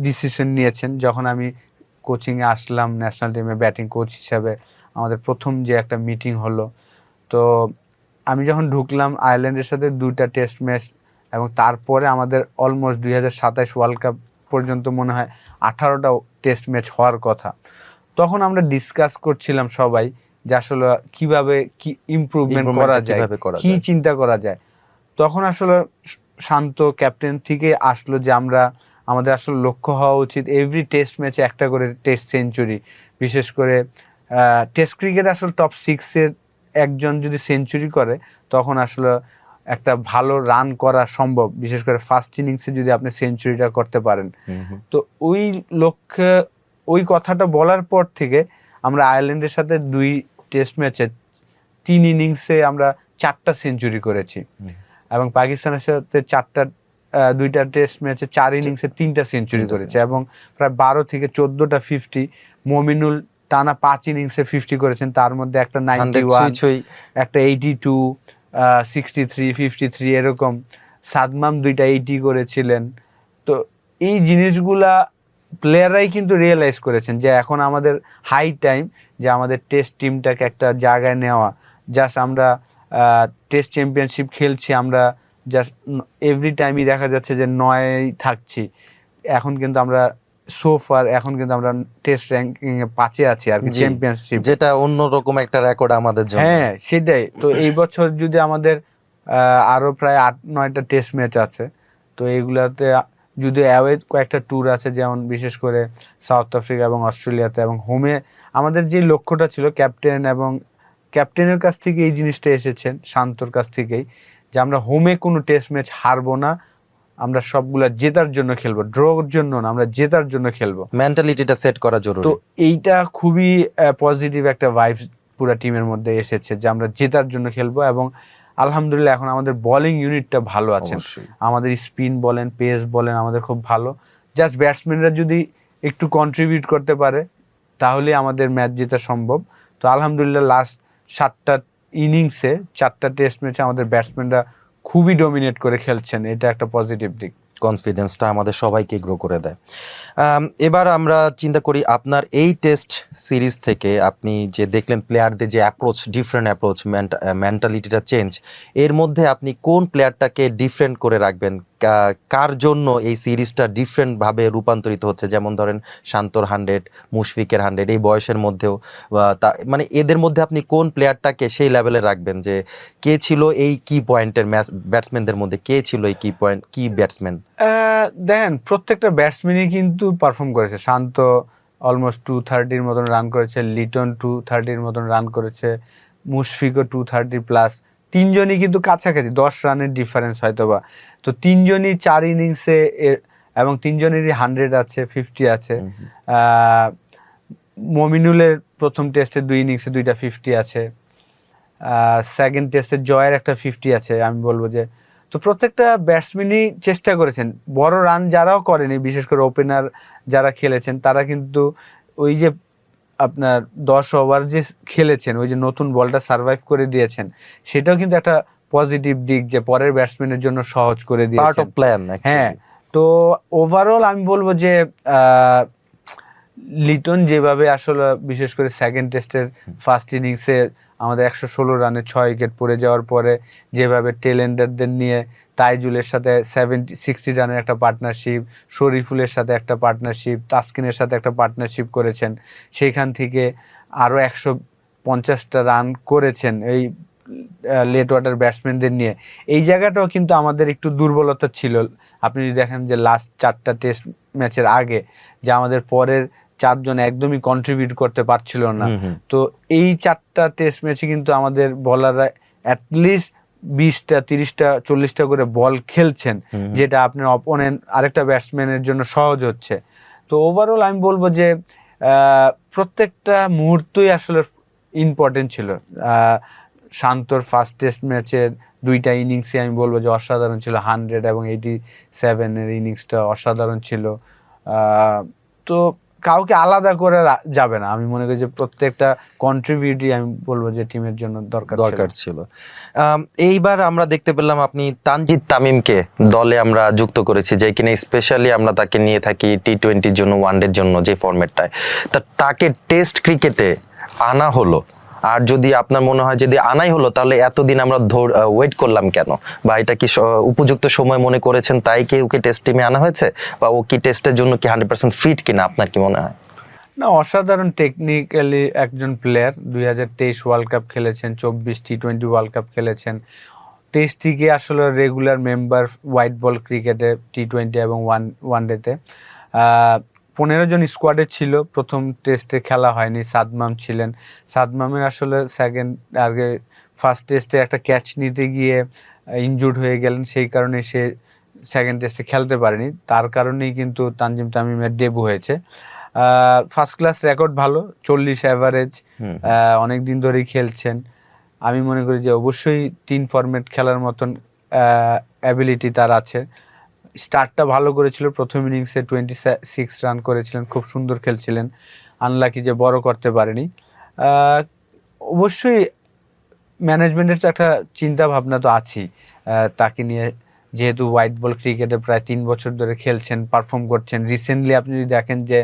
ডিসিশন নিয়েছেন। যখন আমি কোচিংয়ে আসলাম ন্যাশনাল টিমে ব্যাটিং কোচ হিসাবে, আমাদের প্রথম যে একটা মিটিং হলো, তো আমি যখন ঢুকলাম আয়ারল্যান্ডের সাথে 2টা টেস্ট ম্যাচ, এবং তারপরে আমাদের অলমোস্ট 2027 ওয়ার্ল্ড কাপ পর্যন্ত মনে হয় 18টা টেস্ট ম্যাচ হওয়ার কথা। তখন আমরা ডিসকাস করছিলাম সবাই যে আসলে কিভাবে কি ইমপ্রুভমেন্ট করা যায়, কি চিন্তা করা যায়। তখন আসলে শান্ত ক্যাপ্টেন থেকে আসলো যে আমাদের আসলে লক্ষ্য হওয়া উচিত এভরি টেস্ট ম্যাচে একটা করে টেস্ট সেঞ্চুরি। বিশেষ করে টেস্ট ক্রিকেট আসলে টপ 6-এর একজন যদি সেঞ্চুরি করে তখন আসলে একটা ভালো রান করা সম্ভব, বিশেষ করে ফার্স্ট ইনিংসে যদি আপনি সেঞ্চুরিটা করতে পারেন। তো ওই লক্ষ্যে ওই কথাটা বলার পর থেকে আমরা আয়ারল্যান্ডের সাথে 2 টেস্ট ম্যাচে 3 ইনিংসে আমরা 4টা সেঞ্চুরি করেছি, এবং পাকিস্তানের সাথে 2টা টেস্ট ম্যাচে 4 ইনিংসে 3টা সেঞ্চুরি করেছে, এবং প্রায় 12 থেকে 14টা 50। মমিনুল টানা 5 ইনিংসে 50 করেছেন, তার মধ্যে একটা 91, একটা 82, 63, 53 এরকম। সাদমাম 2টা 80 করেছিলেন। তো এই জিনিসগুলা প্লেয়াররাই কিন্তু রিয়েলাইজ করেছেন যে এখন আমাদের হাই টাইম যে আমাদের টেস্ট টিমটাকে একটা জায়গায় নেওয়া। জাস্ট আমরা টেস্ট চ্যাম্পিয়নশিপ খেলছি, আমরা জাস্ট এভরি টাইমই দেখা যাচ্ছে যে 9 থাকছি। এখন কিন্তু আমরা সোফার এখন কিন্তু আমরা টেস্ট র্যাঙ্কিং এ 5-এ আছি আর কি, চ্যাম্পিয়নশিপ, যেটা অন্যরকম একটা রেকর্ড আমাদের জন্য। হ্যাঁ সেটাই। তো এই বছর যদি আমাদের আরো প্রায় 8-9টা টেস্ট ম্যাচ আছে, তো এইগুলাতে যদি অ্যাওয়ে কয়েকটা ট্যুর আছে, যেমন বিশেষ করে সাউথ আফ্রিকা এবং অস্ট্রেলিয়াতে, এবং হোমে আমাদের যে লক্ষ্যটা ছিল ক্যাপ্টেনের কাছ থেকে এই জিনিসটা এসেছেন, শান্তর কাছ থেকেই, যে আমরা হোমে কোনো টেস্ট ম্যাচ হারবো না, আমরা সবগুলা জেতার জন্য খেলবো, ড্রর জন্য না, আমরা জেতার জন্য খেলবো। মেন্টালিটিটা সেট করা জরুরি। তো এইটা খুবই পজিটিভ একটা ভাইবস পুরো টিমের মধ্যে এসেছে যে আমরা জেতার জন্য খেলবো। এবং আলহামদুলিল্লাহ এখন আমাদের বোলিং ইউনিটটা ভালো আছে, আমাদের স্পিন বলেন, পেস বলেন, আমাদের খুব ভালো। জাস্ট ব্যাটসম্যানরা যদি একটু কন্ট্রিবিউট করতে পারে তাহলে আমাদের ম্যাচ জেতা সম্ভব। তো আলহামদুলিল্লাহ লাস্ট 7টা ইনিংসে 4টা টেস্ট ম্যাচে আমাদের ব্যাটসম্যানরা খুবই ডমিনেট করে খেলছেন, এটা একটা পজিটিভ দিক। কনফিডেন্সটা আমাদের সবাইকে গ্রো করে দেয়। এবার আমরা চিন্তা করি আপনার এই টেস্ট সিরিজ থেকে আপনি যে দেখলেন প্লেয়ারদের যে অ্যাপ্রোচ, ডিফারেন্ট অ্যাপ্রোচ, মেন্টালিটিটা চেঞ্জ, এর মধ্যে আপনি কোন প্লেয়ারটাকে ডিফারেন্ট করে রাখবেন? কার জন্য এই সিরিজটা ডিফারেন্টভাবে রূপান্তরিত হচ্ছে? যেমন ধরেন শান্তর 100, মুশফিকের 100, এই বয়সের মধ্যেও মানে এদের মধ্যে আপনি কোন প্লেয়ারটাকে সেই লেভেলে রাখবেন যে কে ছিল এই কি পয়েন্টের ব্যাটসম্যানদের মধ্যে, কে ছিল এই কি ব্যাটসম্যান? দেখেন প্রত্যেকটা ব্যাটসম্যানই কিন্তু পারফর্ম করেছে। শান্ত অলমোস্ট 230-র মতন রান করেছে, লিটন 230-র মতন রান করেছে, মুশফিকও 230+। তিনজনই কিন্তু কাছাকাছি, 10 রানের ডিফারেন্স হয়তোবা। তো তিনজনই 4 ইনিংসে এবং তিনজনেরই 100 আছে, 50 আছে। মমিনুলের প্রথম টেস্টে 2 ইনিংসে 2টা 50 আছে, সেকেন্ড টেস্টে জয়ের একটা 50 আছে। আমি বলবো যে তো প্রত্যেকটা ব্যাটসম্যানই চেষ্টা করেছেন, বড় রান যারাও করেনি, বিশেষ করে ওপেনার যারা খেলেছেন তারা কিন্তু ওই যে আপনার 10 ওভার যে খেলেছেন, ওই যে নতুন বলটা সার্ভাইভ করে দিয়েছেন, সেটাও কিন্তু একটা পজিটিভ দিক যে পরের ব্যাটসম্যানের জন্য সহজ করে দিয়েছেন, পার্ট অফ প্ল্যান। হ্যাঁ। তো ওভারঅল আমি বলবো যে লিটন যেভাবে আসলে বিশেষ করে সেকেন্ড টেস্টের ফার্স্ট ইনিংসে আমাদের 116 রানে 6 উইকেট পড়ে যাওয়ার পরে যেভাবে টেলেন্ডারদের নিয়ে তাইজুলের সাথে 60 রানের একটা পার্টনারশিপ, শরীফুলের সাথে একটা পার্টনারশিপ, তাসকিনের সাথে একটা পার্টনারশিপ করেছেন, সেইখান থেকে আরও 150টা রান করেছেন এই লেট ওয়াটার ব্যাটসম্যানদের নিয়ে। এই জায়গাটাও কিন্তু আমাদের একটু দুর্বলতা ছিল। আপনি যদি দেখেন যে লাস্ট 4টা টেস্ট ম্যাচের আগে যে আমাদের পরের 4 জন একদমই কন্ট্রিবিউট করতে পারছিল না। তো এই 4টা টেস্ট ম্যাচে কিন্তু আমাদের বলাররা অ্যাটলিস্ট 20টা 30টা 40টা করে বল খেলছেন, যেটা আপনার অপোনেন্ট আরেকটা ব্যাটসম্যানের জন্য সহজ হচ্ছে। তো ওভারঅল আমি বলবো যে প্রত্যেকটা মুহূর্তই আসলে ইম্পর্টেন্ট ছিল। শান্তর ফার্স্ট টেস্ট ম্যাচের 2টা ইনিংসে আমি বলবো যে অসাধারণ ছিল, 100 এবং 87-এর ইনিংসটা অসাধারণ ছিল। তো কাউকে আলাদা করে যাবে না, আমি মনে করি যে প্রত্যেকটা কন্ট্রিবিউটই আমি বলবো যে টিমের জন্য দরকার ছিল। এইবার আমরা দেখতে পেলাম আপনি তানজিদ তামিমকে দলে আমরা যুক্ত করেছি, যে কিনা স্পেশালি আমরা তাকে নিয়ে থাকি টি20-র জন্য, ওয়ানডের জন্য যে ফরম্যাটটায়, তাকে টেস্ট ক্রিকেটে আনা হলো। আর যদি আপনার মনে হয় যদি আনাই হলো, তাহলে এতদিন আমরা ওয়েট করলাম কেন? বা এটা কি উপযুক্ত সময় মনে করেছেন তাই কি ওকে টেস্ট টিমে আনা হয়েছে? বা ও কি টেস্টের জন্য কি 100% ফিট কিনা, আপনার কি মনে হয়? না, অসাধারণ টেকনিক্যালি একজন প্লেয়ার। 2023 ওয়ার্ল্ড কাপ খেলেছেন, 24 টি20 ওয়ার্ল্ড কাপ খেলেছেন। টেস্ট থেকে আসলে রেগুলার মেম্বার হোয়াইট বল ক্রিকেটে, টি20 এবং ওয়ানডেতে। 15 জন স্কোয়াডে ছিল, প্রথম টেস্টে খেলা হয়নি, সাদমাম ছিলেন। সাদমামের আসলে ফার্স্ট টেস্টে একটা ক্যাচ নিতে গিয়ে ইনজুর্ড হয়ে গেলেন, সেই কারণে সে সেকেন্ড টেস্টে খেলতে পারেনি। তার কারণেই কিন্তু তানজিম তামিমের ডেবু হয়েছে। ফার্স্ট ক্লাস রেকর্ড ভালো, 40 অ্যাভারেজ, অনেক দিন ধরেই খেলছেন। আমি মনে করি যে অবশ্যই 3 ফরম্যাট খেলার মতন অ্যাবিলিটি তার আছে। স্টার্টটা ভালো করেছিল, প্রথম ইনিংসে 26 রান করেছিলেন, খুব সুন্দর খেলছিলেন। আনলাকি যে বড় করতে পারেনি। অবশ্যই ম্যানেজমেন্টের তো একটা চিন্তা ভাবনা তো আছেই তাকে নিয়ে, যেহেতু হোয়াইট বল ক্রিকেটে প্রায় 3 বছর ধরে খেলছেন, পারফর্ম করছেন। রিসেন্টলি আপনি যদি দেখেন যে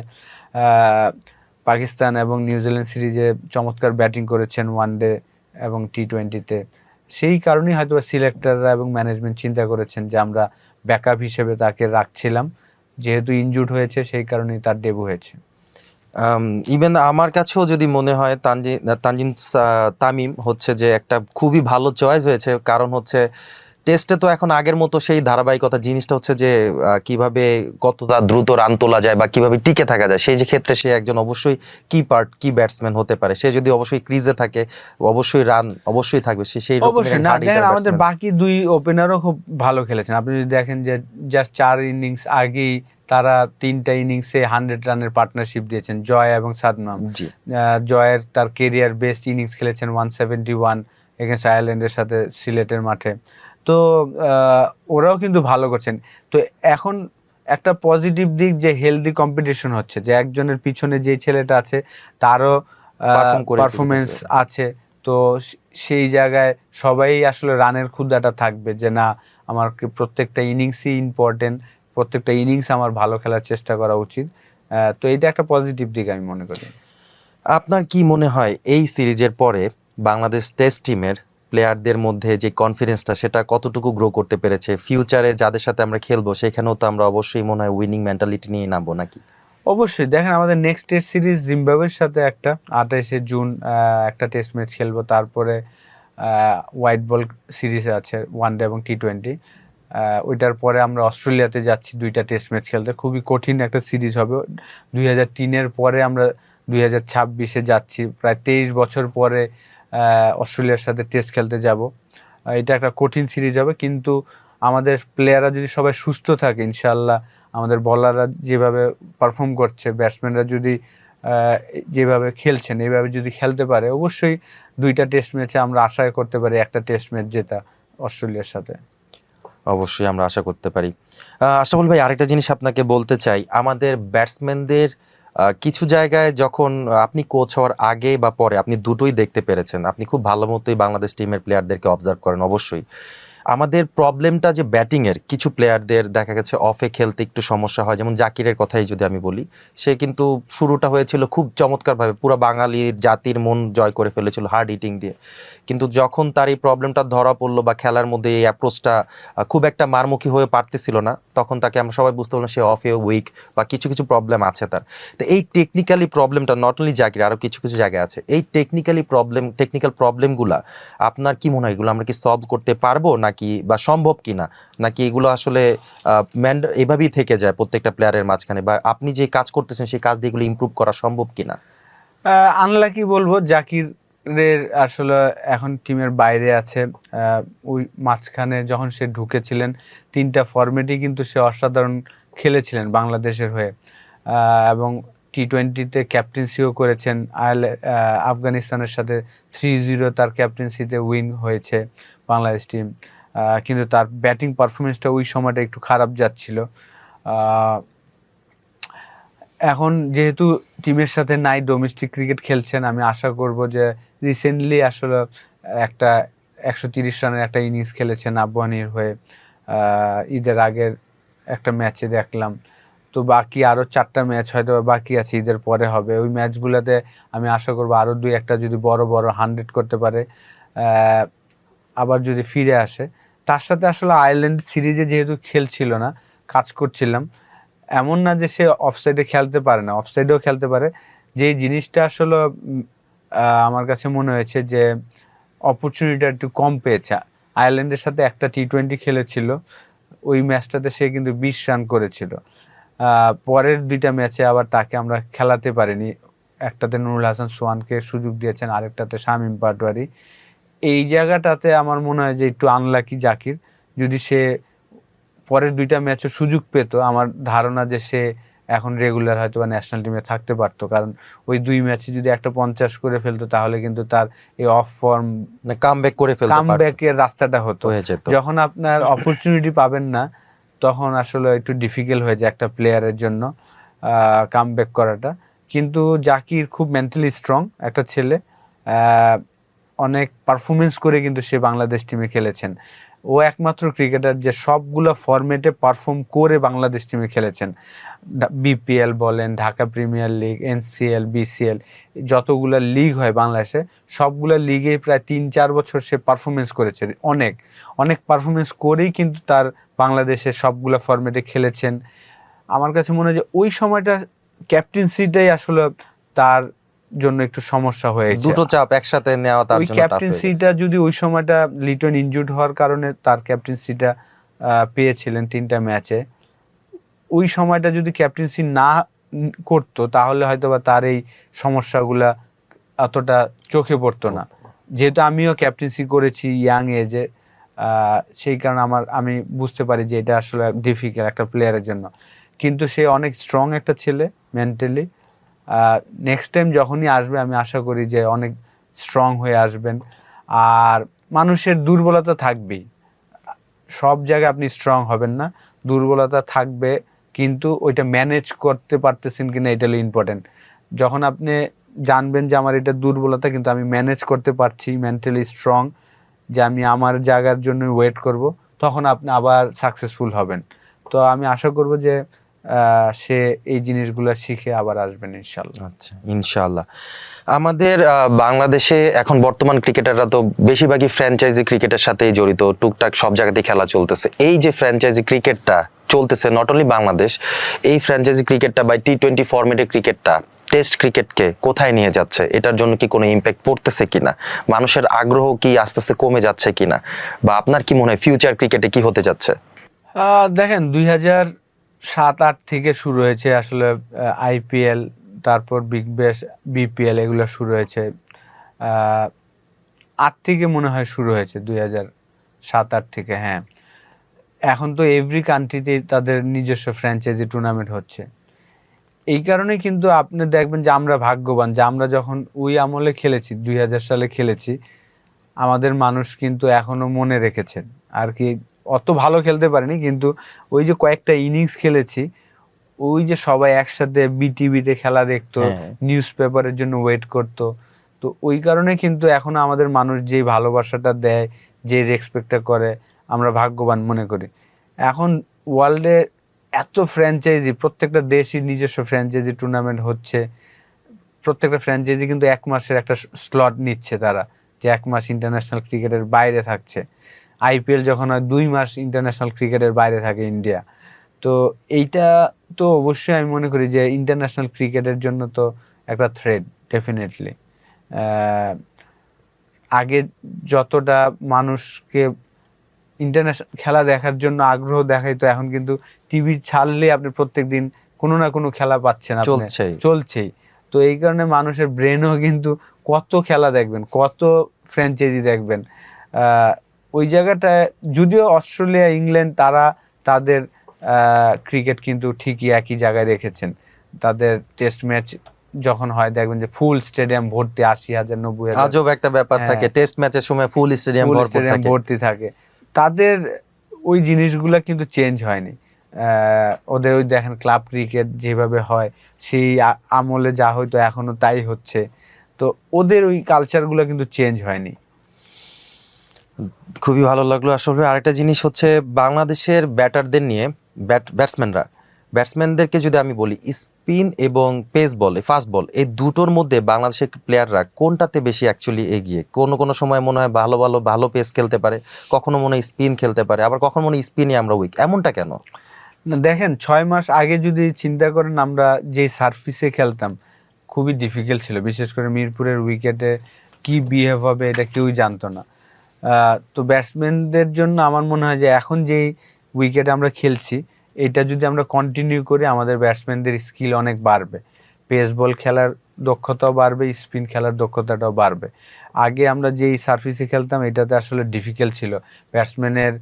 পাকিস্তান এবং নিউজিল্যান্ড সিরিজে চমৎকার ব্যাটিং করেছেন ওয়ানডে এবং টি20-তে। সেই কারণেই হয়তো সিলেক্টররা এবং ম্যানেজমেন্ট চিন্তা করেছেন যে আমরা ব্যাকআপ হিসেবে তাকে রাখছিলাম, যেহেতু ইনজুর্ড হয়েছে সেই কারণেই তার ডেবু হয়েছে। ইভেন আমার কাছেও যদি মনে হয় তানজিদ তামিম হচ্ছে যে একটা খুবই ভালো চয়েস হয়েছে, কারণ হচ্ছে টেস্টে তো এখন আগের মতো সেই ধারাবাহিকতা জিনিসটা হচ্ছে যে কিভাবে কতটা দ্রুত রান তোলা যায় বা কিভাবে টিকে থাকা যায়, সেই যে ক্ষেত্রে সে একজন অবশ্যই কি ব্যাটসম্যান হতে পারে। সে যদি অবশ্যই ক্রিজে থাকে অবশ্যই রান অবশ্যই থাকবে, সেই অবশ্যই না। দেখেন আমাদের বাকি 2 ওপেনারও খুব ভালো খেলেছেন। আপনি যদি দেখেন যে জাস্ট 4 ইনিংস আগেই তারা 3টা ইনিংসে 100 রানের পার্টনারশিপ দিয়েছেন, জয় এবং সাদমাম। জয়ের তার কেরিয়ার বেস্ট ইনিংস খেলেছেন 171 এগেইনস্ট আয়ারল্যান্ডের সাথে সিলেটের মাঠে। তো ওরাও কিন্তু ভালো করছেন। তো এখন একটা পজিটিভ দিক যে হেলদি কম্পিটিশন হচ্ছে, যে একজনের পিছনে যে ছেলেটা আছে তারও Perform করে পারফরমেন্স তুলতে আছে। তো সেই জায়গায় সবাই আসলে রানের ক্ষুধাটা থাকবে যে না, আমার প্রত্যেকটা ইনিংসই ইম্পর্টেন্ট, প্রত্যেকটা ইনিংস আমার ভালো খেলার চেষ্টা করা উচিত। তো এটা একটা পজিটিভ দিক আমি মনে করি। আপনার কি মনে হয় এই সিরিজের পরে বাংলাদেশ টেস্ট টিমের প্লেয়ারদের মধ্যে যে কনফিডেন্সটা সেটা কতটুকু গ্রো করতে পেরেছে? ফিউচারে যাদের সাথে আমরা খেলবো সেখানেও তো আমরা অবশ্যই মনে হয় উইনিং মেন্টালিটি নিয়ে নামবো নাকি? অবশ্যই দেখেন, আমাদের নেক্সট টেস্ট সিরিজ জিম্বাবুয়ের সাথে একটা 28শে জুন একটা টেস্ট ম্যাচ খেলবো। তারপরে হোয়াইট বল সিরিজ আছে, ওয়ানডে এবং টি20। ওইটার পরে আমরা অস্ট্রেলিয়াতে যাচ্ছি 2টা টেস্ট ম্যাচ খেলতে। খুবই কঠিন একটা সিরিজ হবে। 2003-এর পরে আমরা 2026-এ যাচ্ছি, প্রায় 23 বছর পরে অস্ট্রেলিয়ার সাথে টেস্ট খেলতে যাব। এটা একটা কঠিন সিরিজ হবে, কিন্তু আমাদের প্লেয়াররা যদি সবাই সুস্থ থাকে ইনশাল্লাহ, আমাদের বলাররা যেভাবে পারফর্ম করছে, ব্যাটসম্যানরা যদি যেভাবে খেলছেন এইভাবে যদি খেলতে পারে, অবশ্যই 2টা টেস্ট ম্যাচে আমরা আশা করতে পারি একটা টেস্ট ম্যাচ জেতা অস্ট্রেলিয়ার সাথে। অবশ্যই আমরা আশা করতে পারি। আশরাফুল ভাই, আরেকটা জিনিস আপনাকে বলতে চাই, আমাদের ব্যাটসম্যানদের কিছু জায়গায় যখন আপনি কোচ হওয়ার আগে বা পরে আপনি দুটোই দেখতে পেরেছেন, আপনি খুব ভালো মতোই বাংলাদেশ টিমের প্লেয়ারদেরকে অবজার্ভ করেন অবশ্যই। আমাদের প্রবলেমটা যে ব্যাটিংয়ের কিছু প্লেয়ারদের দেখা গেছে অফে খেলতে একটু সমস্যা হয়, যেমন জাকিরের কথাই যদি আমি বলি, সে কিন্তু শুরুটা হয়েছিল খুব চমৎকারভাবে, পুরো বাঙালির জাতির মন জয় করে ফেলেছিল হার্ড হিটিং দিয়ে। কিন্তু যখন তার এই প্রবলেমটা ধরা পড়লো বা খেলার মধ্যে এই অ্যাপ্রোচটা খুব একটা মারমুখী হয়ে পারতেছিল না, তখন তাকে আমরা সবাই বুঝতে পারলাম সে অফে উইক বা কিছু কিছু প্রবলেম আছে তার। তো এই টেকনিক্যালি প্রবলেমটা নট অনলি জাকির, আরও কিছু কিছু জায়গায় আছে এই টেকনিক্যাল প্রবলেমগুলা আপনার কি মনে হয় এগুলো আমরা কি সলভ করতে পারবো নাকি, বা সম্ভব কিনা, নাকি এগুলো আসলে এভাবেই থেকে যায় প্রত্যেকটা প্লেয়ারের মাঝখানে, বা আপনি যে কাজ করতেছেন সেই কাজ দিয়ে এগুলো ইমপ্রুভ করা সম্ভব কিনা? আনলাকি বলবো, জাকিরের আসলে এখন টিমের বাইরে আছে। ওই মাঝখানে যখন সে ঢুকেছিলেন 3টা ফরম্যাটই কিন্তু সে অসাধারণ খেলেছিলেন বাংলাদেশের হয়ে, এবং টি20-তে ক্যাপ্টেন্সিও করেছেন। আফগানিস্তানের সাথে 3-0 তার ক্যাপ্টেন্সিতে উইন হয়েছে বাংলাদেশ টিম। কিন্তু তার ব্যাটিং পারফরমেন্সটা ওই সময়টা একটু খারাপ যাচ্ছিল। এখন যেহেতু টিমের সাথে নাই, ডোমেস্টিক ক্রিকেট খেলছেন, আমি আশা করব যে রিসেন্টলি আসলে একটা 130 রানের একটা ইনিংস খেলেছেন আফগানির হয়ে, ঈদের আগের একটা ম্যাচে দেখলাম। তো বাকি আরও 4টা ম্যাচ হয়তো বাকি আছে, ঈদের পরে হবে। ওই ম্যাচগুলোতে আমি আশা করব আরও 2-1টা যদি বড় বড় 100 করতে পারে, আবার যদি ফিরে আসে। তার সাথে আসলে আয়ারল্যান্ড সিরিজে যেহেতু খেলছিল না, কাজ করছিলাম, এমন না যে সে অফসাইডে খেলতে পারে না, অফসাইডেও খেলতে পারে। যেই জিনিসটা আসলে আমার কাছে মনে হয়েছে যে অপরচুনিটিটা একটু কম পেয়েছে। আয়ারল্যান্ডের সাথে একটা টি20 খেলেছিল, ওই ম্যাচটাতে সে কিন্তু 20 রান করেছিল। পরের 2টা ম্যাচে আবার তাকে আমরা খেলাতে পারিনি। একটাতে নুরুল হাসান সোহানকে সুযোগ দিয়েছেন, আরেকটাতে শামীম পাটোয়ারি। এই জায়গাটাতে আমার মনে হয় যে একটু আনলাকি জাকির। যদি সে পরের 2টা ম্যাচও সুযোগ পেত, আমার ধারণা যে সে এখন রেগুলার হয়তো বা ন্যাশনাল টিমে থাকতে পারতো। কারণ ওই 2 ম্যাচে যদি একটা 50 করে ফেলতো, তাহলে কিন্তু তার এই অফ ফর্ম কামব্যাক করে ফেলতে পারতো, কামব্যাকের রাস্তাটা হতো। হয়ে যেত। যখন আপনার অপরচুনিটি পাবেন না, তখন আসলে একটু ডিফিকাল্ট হয়ে যায় একটা প্লেয়ারের জন্য কামব্যাক করাটা। কিন্তু জাকির খুব মেন্টালি স্ট্রং একটা ছেলে, অনেক পারফরমেন্স করে কিন্তু সে বাংলাদেশ টিমে খেলেছেন। ও একমাত্র ক্রিকেটার যে সবগুলো ফরম্যাটে পারফর্ম করে বাংলাদেশ টিমে খেলেছেন। বিপিএল বলেন, Dhaka premier league, NCL, BCL, যতগুলো লিগ হয় বাংলাদেশে, সবগুলো লিগে প্রায় 3-4 বছর সে পারফরমেন্স করেছে। অনেক অনেক পারফরমেন্স করেই কিন্তু তার বাংলাদেশের সবগুলো ফরম্যাটে খেলেছেন। আমার কাছে মনে হয় যে ওই সময়টা ক্যাপ্টেন্সিটাই আসলে তার জন্য একটু সমস্যা হয়েছে। দুটো চাপ একসাথে নেওয়া তার ওই জন্য টাফ হয়ে গেছে। ক্যাপ্টেন্সিটা যদি ওই সময়টা লিটন ইনজুর্ড হওয়ার কারণে তার ক্যাপ্টেন্সিটা পেয়েছিলেন 3টা ম্যাচে, ওই সময়টা যদি ক্যাপ্টেন্সি না করতো, তাহলে হয়তো বা তার এই সমস্যাগুলা এতটা চোখে পড়তো না। যেহেতু আমিও ক্যাপ্টেন্সি করেছি ইয়াং এজে, সেই কারণে আমি বুঝতে পারি যে এটা আসলে ডিফিকাল্ট একটা প্লেয়ারের জন্য। কিন্তু সে অনেক স্ট্রং একটা ছেলে মেন্টালি। নেক্সট টাইম যখনই আসবে, আমি আশা করি যে অনেক স্ট্রং হয়ে আসবেন। আর মানুষের দুর্বলতা থাকবেই, সব জায়গায় আপনি স্ট্রং হবেন না, দুর্বলতা থাকবে, কিন্তু ওইটা ম্যানেজ করতে পারতেছেন কিনা এটা হলো ইম্পর্টেন্ট। যখন আপনি জানবেন যে আমার এটা দুর্বলতা, কিন্তু আমি ম্যানেজ করতে পারছি, মেন্টালি স্ট্রং, যে আমি আমার জায়গার জন্য ওয়েট করব, তখন আপনি আবার সাকসেসফুল হবেন। তো আমি আশা করব যে সে এই জিনিসগুলো শিখে আবার আসবেন ইনশাল্লাহ। আচ্ছা, ইনশাআল্লাহ। আমাদের বাংলাদেশে এখন বর্তমান ক্রিকেটাররা তো বেশিরভাগই ফ্র্যাঞ্চাইজি ক্রিকেটের সাথেই জড়িত, টুকটাক সব জায়গাতেই খেলা চলতেছে। এই যে ফ্র্যাঞ্চাইজি ক্রিকেটটা চলতেছে, নট অনলি বাংলাদেশ, এই ফ্র্যাঞ্চাইজি ক্রিকেটটা বা টি-20 ফরম্যাটের ক্রিকেটটা টেস্ট ক্রিকেটকে কোথায় নিয়ে যাচ্ছে? এটার জন্য কি কোনো ইম্প্যাক্ট পড়তেছে কিনা? মানুষের আগ্রহ কি আস্তে আস্তে কমে যাচ্ছে কিনা? বা আপনার কি মনে হয় ফিউচার ক্রিকেটে কি হতে যাচ্ছে? দেখেন 2007-08 থেকে শুরু হয়েছে আসলে আইপিএল, তারপর বিগ ব্যাশ, বিপিএল, এগুলো শুরু হয়েছে 8 থেকে মনে হয় শুরু হয়েছে, 2007-08 থেকে। হ্যাঁ, এখন তো এভরি কান্ট্রিতে তাদের নিজস্ব ফ্র্যাঞ্চাইজি টুর্নামেন্ট হচ্ছে। এই কারণে কিন্তু আপনি দেখবেন যে আমরা ভাগ্যবান যে আমরা যখন ওই আমলে খেলেছি, 2000 সালে খেলেছি, আমাদের মানুষ কিন্তু এখনো মনে রেখেছেন আর কি। অত ভালো খেলতে পারিনি, কিন্তু ওই যে কয়েকটা ইনিংস খেলেছি, ওই যে সবাই একসাথে বিটিভিতে খেলা দেখতো, হ্যাঁ। নিউজ পেপারের জন্য ওয়েট করতো। তো ওই কারণে কিন্তু এখনো আমাদের মানুষ যেই ভালোবাসাটা দেয়, যে রেসপেক্টটা করে, আমরা ভাগ্যবান মনে করি। এখন ওয়ার্ল্ডে এত ফ্র্যাঞ্চাইজি, প্রত্যেকটা দেশই নিজস্ব ফ্র্যাঞ্চাইজি টুর্নামেন্ট হচ্ছে। প্রত্যেকটা ফ্র্যাঞ্চাইজি কিন্তু 1 মাসের একটা স্লট নিচ্ছে তারা, যে 1 মাস ইন্টারন্যাশনাল ক্রিকেটের বাইরে থাকছে। আইপিএল যখন হয় 2 মাস ইন্টারন্যাশনাল ক্রিকেটের বাইরে থাকে ইন্ডিয়া। তো এইটা তো অবশ্যই আমি মনে করি যে ইন্টারন্যাশনাল ক্রিকেটের জন্য তো একটা থ্রেড, ডেফিনেটলি। আগে যতটা মানুষকে ইন্টারন্যাশনাল খেলা দেখার জন্য আগ্রহ দেখাইতো, এখন কিন্তু টিভি ছাড়লে আপনি প্রত্যেকদিন কোনো না কোনো খেলা পাচ্ছেন, আপনি চলছেই। তো এই কারণে মানুষের ব্রেনও কিন্তু কত খেলা দেখবেন, কত ফ্র্যাঞ্চাইজি দেখবেন। ওই জায়গাটায় যদিও অস্ট্রেলিয়া, ইংল্যান্ড, তারা তাদের ক্রিকেট কিন্তু ঠিকই একই জায়গায় রেখেছেন। তাদের টেস্ট ম্যাচ যখন হয় দেখবেন যে ফুল স্টেডিয়াম ভর্তি, 80,000, 90,000। আজব একটা ব্যাপার থাকে, টেস্ট ম্যাচের সময় ফুল স্টেডিয়াম ভর্তি থাকে। তাদের ওই জিনিসগুলা কিন্তু চেঞ্জ হয়নি। ওদের ওই দেখেন ক্লাব ক্রিকেট যেভাবে হয়, সেই আমলে যা হয়তো এখনো তাই হচ্ছে। তো ওদের ওই কালচারগুলো কিন্তু চেঞ্জ হয়নি। খুবই ভালো লাগলো আসলে। আরেকটা জিনিস হচ্ছে বাংলাদেশের ব্যাটারদের নিয়ে, ব্যাটসম্যানদেরকে যদি আমি বলি, স্পিন এবং পেস বল, ফাস্ট বল, এই দুটোর মধ্যে বাংলাদেশের প্লেয়াররা কোনটাতে বেশি অ্যাকচুয়ালি এগিয়ে? কোনো সময় মনে হয় ভালো পেস খেলতে পারে, কখনো মনে হয় স্পিন খেলতে পারে, আবার কখনো মনে হয় স্পিনই আমরা উইক। এমনটা কেন? না দেখেন, 6 মাস আগে যদি চিন্তা করেন, আমরা যে সারফেসে খেলতাম খুবই ডিফিকাল্ট ছিল। বিশেষ করে মিরপুরের উইকেটে কি বিহেভ হবে এটা কেউই জানতো না। তো ব্যাটসম্যানদের জন্য আমার মনে হয় যে এখন যেই উইকেটে আমরা খেলছি, এটা যদি আমরা কন্টিনিউ করি, আমাদের ব্যাটসম্যানদের স্কিল অনেক বাড়বে, পেস বল খেলার দক্ষতাও বাড়বে, স্পিন খেলার দক্ষতাটাও বাড়বে। আগে আমরা যেই সারফেসে খেলতাম এটাতে আসলে ডিফিকাল্ট ছিল। ব্যাটসম্যানের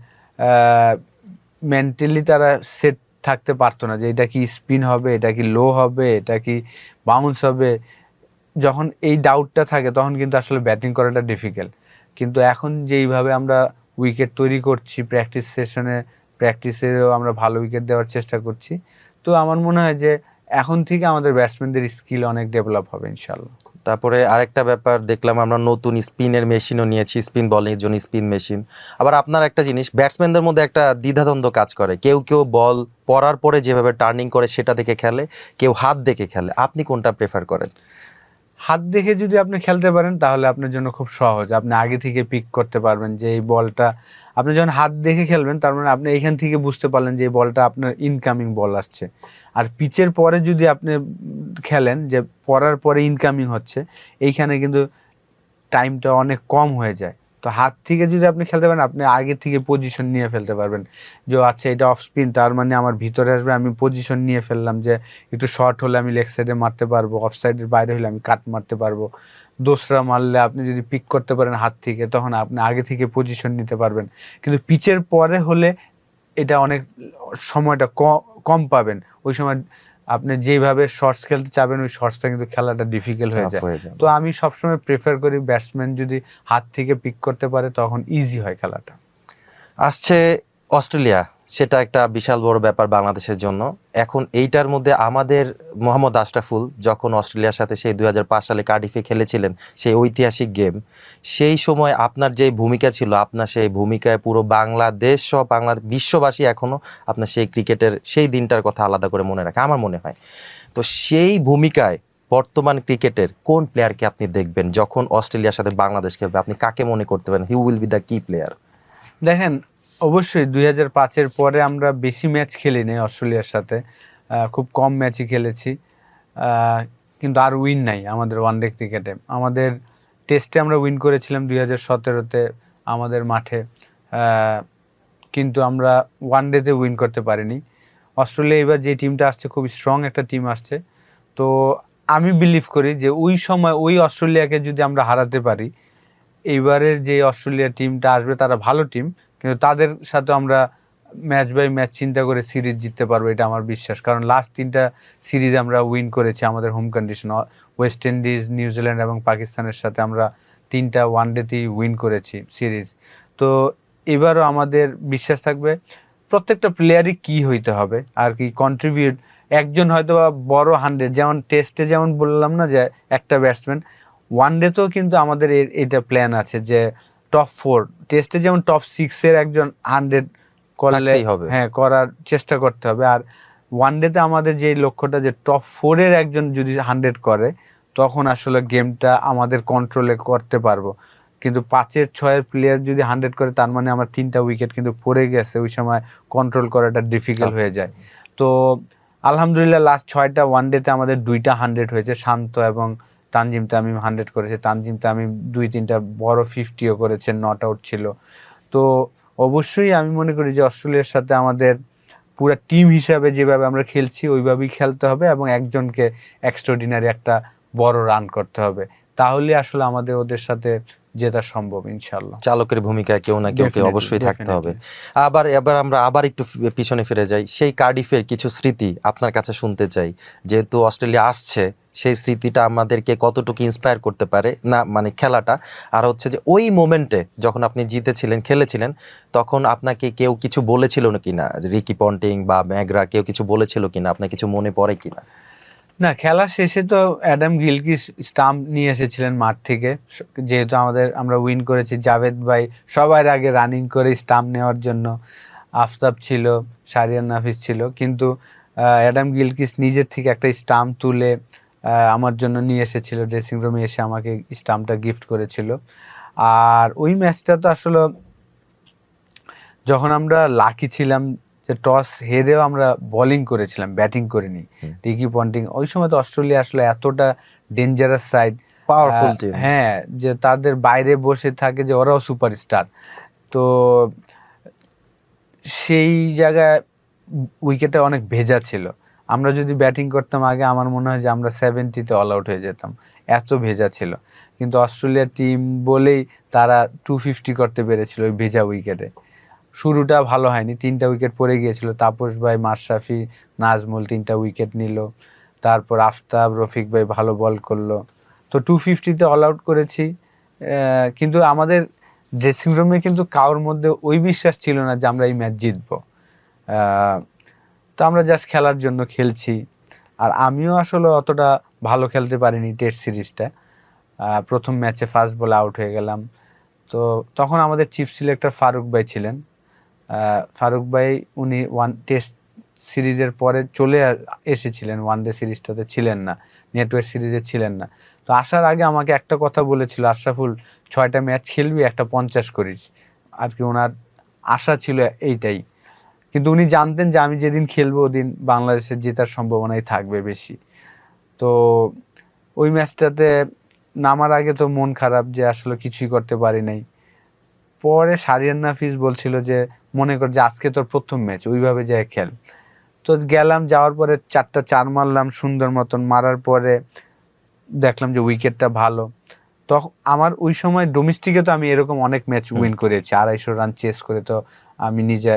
মেন্টালি তারা সেট থাকতে পারতো না যে এটা কি স্পিন হবে, এটা কি লো হবে, এটা কি বাউন্স হবে। যখন এই ডাউটটা থাকে তখন কিন্তু আসলে ব্যাটিং করাটা ডিফিকাল্ট। কিন্তু এখন যেইভাবে আমরা উইকেট তৈরি করছি, প্র্যাকটিসেও আমরা ভালো উইকেট দেওয়ার চেষ্টা করছি। তো আমার মনে হয় যে এখন থেকে আমাদের ব্যাটসম্যানদের স্কিল অনেক ডেভেলপ হবে ইনশাল্লাহ। তারপরে আরেকটা ব্যাপার দেখলাম, আমরা নতুন স্পিনের মেশিনও নিয়েছি, স্পিন বলের জন্য স্পিন মেশিন। আবার আপনার একটা জিনিস, ব্যাটসম্যানদের মধ্যে একটা দ্বিধাদ্বন্দ্ব কাজ করে, কেউ বল পড়ার পরে যেভাবে টার্নিং করে সেটা দেখে খেলে, কেউ হাত দেখে খেলে। আপনি কোনটা প্রেফার করেন? হাত দেখে যদি আপনি খেলতে পারেন তাহলে আপনার জন্য খুব সহজ। আপনি আগে থেকে পিক করতে পারবেন যে এই বলটা, আপনি যখন হাত দেখে খেলবেন তার মানে আপনি এইখান থেকে বুঝতে পারলেন যে এই বলটা আপনার ইনকামিং বল আসছে। আর পিচের পরে যদি আপনি খেলেন যে পড়ার পরে ইনকামিং হচ্ছে, এইখানে কিন্তু টাইমটা অনেক কম হয়ে যায়। তো হাত থেকে যদি আপনি খেলতে পারেন, আপনি আগে থেকে পজিশন নিয়ে ফেলতে পারবেন যে আচ্ছা এটা অফ স্পিন, তার মানে আমার ভিতরে আসবে, আমি পজিশন নিয়ে ফেললাম যে একটু শর্ট হলে আমি লেগ সাইডে মারতে পারবো, অফ সাইডের বাইরে হলে আমি কাট মারতে পারবো। দোসরা মারলে আপনি যদি পিক করতে পারেন হাত থেকে, তখন আপনি আগে থেকে পজিশন নিতে পারবেন। কিন্তু পিচের পরে হলে এটা অনেক সময়টা কম পাবেন। ওই সময় আপনি যেভাবে শর্টস খেলতে চাবেন ওই শর্টসটা কিন্তু খেলাটা ডিফিকাল্ট হয়ে যায়। তো আমি সবসময় প্রেফার করি ব্যাটসম্যান যদি হাত থেকে পিক করতে পারে তখন ইজি হয় খেলাটা। আসছে অস্ট্রেলিয়া, সেটা একটা বিশাল বড় ব্যাপার বাংলাদেশের জন্য। এখন এইটার মধ্যে আমাদের মোহাম্মদ আশরাফুল যখন অস্ট্রেলিয়ার সাথে সেই 2005 সালে কার্ডিফে খেলেছিলেন সেই ঐতিহাসিক গেম, সেই সময় আপনার যে ভূমিকা ছিল, আপনার সেই ভূমিকায় পুরো বাংলাদেশ সহ বাংলা বিশ্ববাসী এখনো আপনার সেই ক্রিকেটের সেই দিনটার কথা আলাদা করে মনে রাখে আমার মনে হয়। তো সেই ভূমিকায় বর্তমান ক্রিকেটের কোন প্লেয়ারকে আপনি দেখবেন যখন অস্ট্রেলিয়ার সাথে বাংলাদেশ খেলবে? আপনি কাকে মনে করতে পারেন হি উইল বি দ্য কি প্লেয়ার? দেখেন, অবশ্যই 2005-এর পরে আমরা বেশি ম্যাচ খেলিনি অস্ট্রেলিয়ার সাথে, খুব কম ম্যাচই খেলেছি, কিন্তু আর উইন নাই আমাদের ওয়ানডে ক্রিকেটে। আমাদের টেস্টে আমরা উইন করেছিলাম 2017-তে আমাদের মাঠে, কিন্তু আমরা ওয়ানডেতে উইন করতে পারিনি। অস্ট্রেলিয়া এবার যে টিমটা আসছে খুব স্ট্রং একটা টিম আসছে, তো আমি বিলিভ করি যে ওই সময় ওই অস্ট্রেলিয়াকে যদি আমরা হারাতে পারি, এইবারের যে অস্ট্রেলিয়া টিমটা আসবে তারা ভালো টিম, কিন্তু তাদের সাথে আমরা ম্যাচ বাই ম্যাচ চিন্তা করে সিরিজ জিততে পারবো, এটা আমার বিশ্বাস। কারণ লাস্ট 3টা সিরিজ আমরা উইন করেছি আমাদের home condition, West Indies, New Zealand এবং পাকিস্তানের সাথে আমরা 3টা ওয়ানডেতেই উইন করেছি সিরিজ। তো এবারও আমাদের বিশ্বাস থাকবে প্রত্যেকটা প্লেয়ারই কি হইতে হবে আর কি কন্ট্রিবিউট, একজন হয়তো বা বড় 100, যেমন টেস্টে যেমন বললাম না যে একটা ব্যাটসম্যান, ওয়ানডেতেও কিন্তু আমাদের এটা প্ল্যান আছে যে টপ 4, টেস্টে যেমন টপ 6-এর একজন 100 করলে থাকতেই হবে। হ্যাঁ করার চেষ্টা করতে হবে। আর ওয়ানডেতে আমাদের যে লক্ষ্যটা যে টপ 4-এর একজন যদি 100 করে, তখন আসলে গেমটা আমাদের কন্ট্রোলে করতে পারবো। কিন্তু 5-এর 6-এর প্লেয়ার যদি 100 করে, তার মানে আমার 3টা উইকেট কিন্তু পড়ে গেছে, ওই সময় কন্ট্রোল করাটা ডিফিকাল্ট হয়ে যায়। তো আলহামদুলিল্লাহ লাস্ট 6টা ওয়ানডেতে আমাদের 2টা 100 হয়েছে, শান্ত এবং তানজিম তামিম 100 করেছে, তানজিম তামিম 2-3টা বড় 50ও করেছেন, নট আউট ছিল। তো অবশ্যই আমি মনে করি যে অস্ট্রেলিয়ার সাথে আমাদের পুরো টিম হিসাবে যেভাবে আমরা খেলছি ওইভাবেই খেলতে হবে এবং একজনকে এক্সট্রাঅর্ডিনারি একটা বড় রান করতে হবে, তাহলে আসলে আমাদের ওদের সাথে জেতা সম্ভব ইনশাল্লাহ। চালকের ভূমিকায় কেউ না কেউ Definitely, অবশ্যই থাকতে হবে। definitely. এবার আমরা একটু পিছনে ফিরে যাই, সেই কার্ডিফের কিছু স্মৃতি আপনার কাছে শুনতে চাই। যেহেতু অস্ট্রেলিয়া আসছে, সেই স্মৃতিটা আমাদেরকে কতটুকু ইন্সপায়ার করতে পারে, না মানে খেলাটা, আর হচ্ছে যে ওই মোমেন্টে যখন আপনি জিতেছিলেন, খেলেছিলেন, তখন আপনাকে কেউ কিছু বলেছিল কিনা, রিকি পন্টিং বা ম্যাগরা কেউ কিছু বলেছিল কিনা, আপনার কিছু মনে পড়ে কিনা? না, খেলা শেষে তো অ্যাডাম গিলক্রিস্ট স্টাম্প নিয়ে এসেছিলেন মাঠ থেকে, যেহেতু আমরা উইন করেছি। জাভেদ ভাই সবার আগে রানিং করে স্টাম্প নেওয়ার জন্য, আফতাব ছিল, শাহরিয়ার নাফিস ছিল, কিন্তু অ্যাডাম গিলক্রিস্ট নিজের থেকে একটা স্টাম্প তুলে আমার জন্য নিয়ে এসেছিল, ড্রেসিং রুমে এসে আমাকে স্টাম্পটা গিফট করেছিল। আর ওই ম্যাচটা তো আসলে যখন আমরা লাকি ছিলাম যে টস হেরেও আমরা বোলিং করেছিলাম, ব্যাটিং করিনি। রিকি পন্টিং ওই সময় তো অস্ট্রেলিয়া আসলে এতটা ডেঞ্জারাস সাইড, পাওয়ারফুল টিম। হ্যাঁ, যে তাদের বাইরে বসে থাকে যে ওরাও সুপারস্টার। তো সেই জায়গায় উইকেটে অনেক ভেজা ছিল, আমরা যদি ব্যাটিং করতাম আগে আমার মনে হয় যে আমরা 70-তে অল আউট হয়ে যেতাম, এত ভেজা ছিল। কিন্তু অস্ট্রেলিয়া টিম বলেই তারা 250 করতে পেরেছিল ওই ভেজা উইকেটে। শুরুটা ভালো হয়নি, 3টা উইকেট পড়ে গিয়েছিল, তাপস ভাই, মাশরাফি, নাজমুল 3টা উইকেট নিল, তারপর আফতাব, রফিক ভাই ভালো বল করলো, তো 250-তে অল আউট করেছি। কিন্তু আমাদের ড্রেসিং রুমে কিন্তু কারোর মধ্যে ওই বিশ্বাস ছিল না যে আমরা এই ম্যাচ জিতবো। তো আমরা জাস্ট খেলার জন্য খেলছি। আর আমিও আসলে অতটা ভালো খেলতে পারিনি টেস্ট সিরিজটা, প্রথম ম্যাচে ফার্স্ট বলে আউট হয়ে গেলাম। তো তখন আমাদের চিফ সিলেক্টর ফারুক ভাই ছিলেন, ফারুক ভাই উনি টেস্ট সিরিজের পরে চলে এসেছিলেন, ওয়ানডে সিরিজটাতে ছিলেন না, নেটওয়ার্ক সিরিজে ছিলেন না। তো আসার আগে আমাকে একটা কথা বলেছিল, আশরাফুল 6টা ম্যাচ খেলবি, একটা 50 করিস, আর কি ওনার আশা ছিল এইটাই। কিন্তু উনি জানতেন যে আমি যেদিন খেলবো ওদিন বাংলাদেশের জেতার সম্ভাবনাই থাকবে বেশি। তো ওই ম্যাচটাতে নামার আগে তো মন খারাপ যে আসলে কিছুই করতে পারি নাই। পরে শাহরিয়ার নাফিস বলছিল যে মনে কর যে আজকে তোর প্রথম ম্যাচ, ওইভাবে যায় খেল। তো গেলাম, যাওয়ার পরে 4টা 4 মারলাম সুন্দর মতন, মারার পরে দেখলাম যে উইকেটটা ভালো। তো আমার ওই সময় ডোমেস্টিকে তো আমি এরকম অনেক ম্যাচ উইন করেছি, 250 রান চেস করে, তো আমি নিজে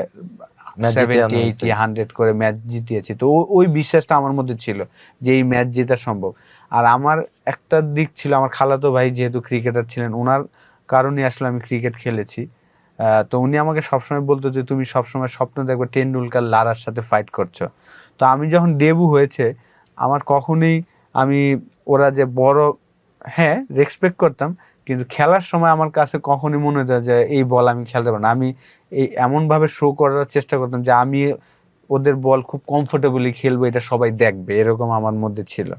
70, 80, 100 করে ম্যাচ জিতিয়েছি। তো ওই বিশ্বাসটা আমার মধ্যে ছিল যে এই ম্যাচ জেতা সম্ভব। আর আমার একটা দিক ছিল, আমার খালাতো ভাই যেহেতু ক্রিকেটার ছিলেন, ওনার কারণে আসলে আমি ক্রিকেট খেলেছি। তো উনি আমাকে সবসময় বলতো যে তুমি সবসময় স্বপ্ন দেখবে টেন্ডুলকার লারার সাথে ফাইট করছো। তো আমি যখন ডেবু হয়েছে আমার কখনোই আমি ওরা যে বড়, হ্যাঁ রেসপেক্ট করতাম, কিন্তু খেলার সময় আমার কাছে কখনোই মনে হতো যে এই বল আমি খেলতে পারবো না। আমি এই এমনভাবে শো করার চেষ্টা করতাম যে আমি ওদের বল খুব কমফোর্টেবলি খেলবো, এটা সবাই দেখবে, এরকম আমার মধ্যে ছিল।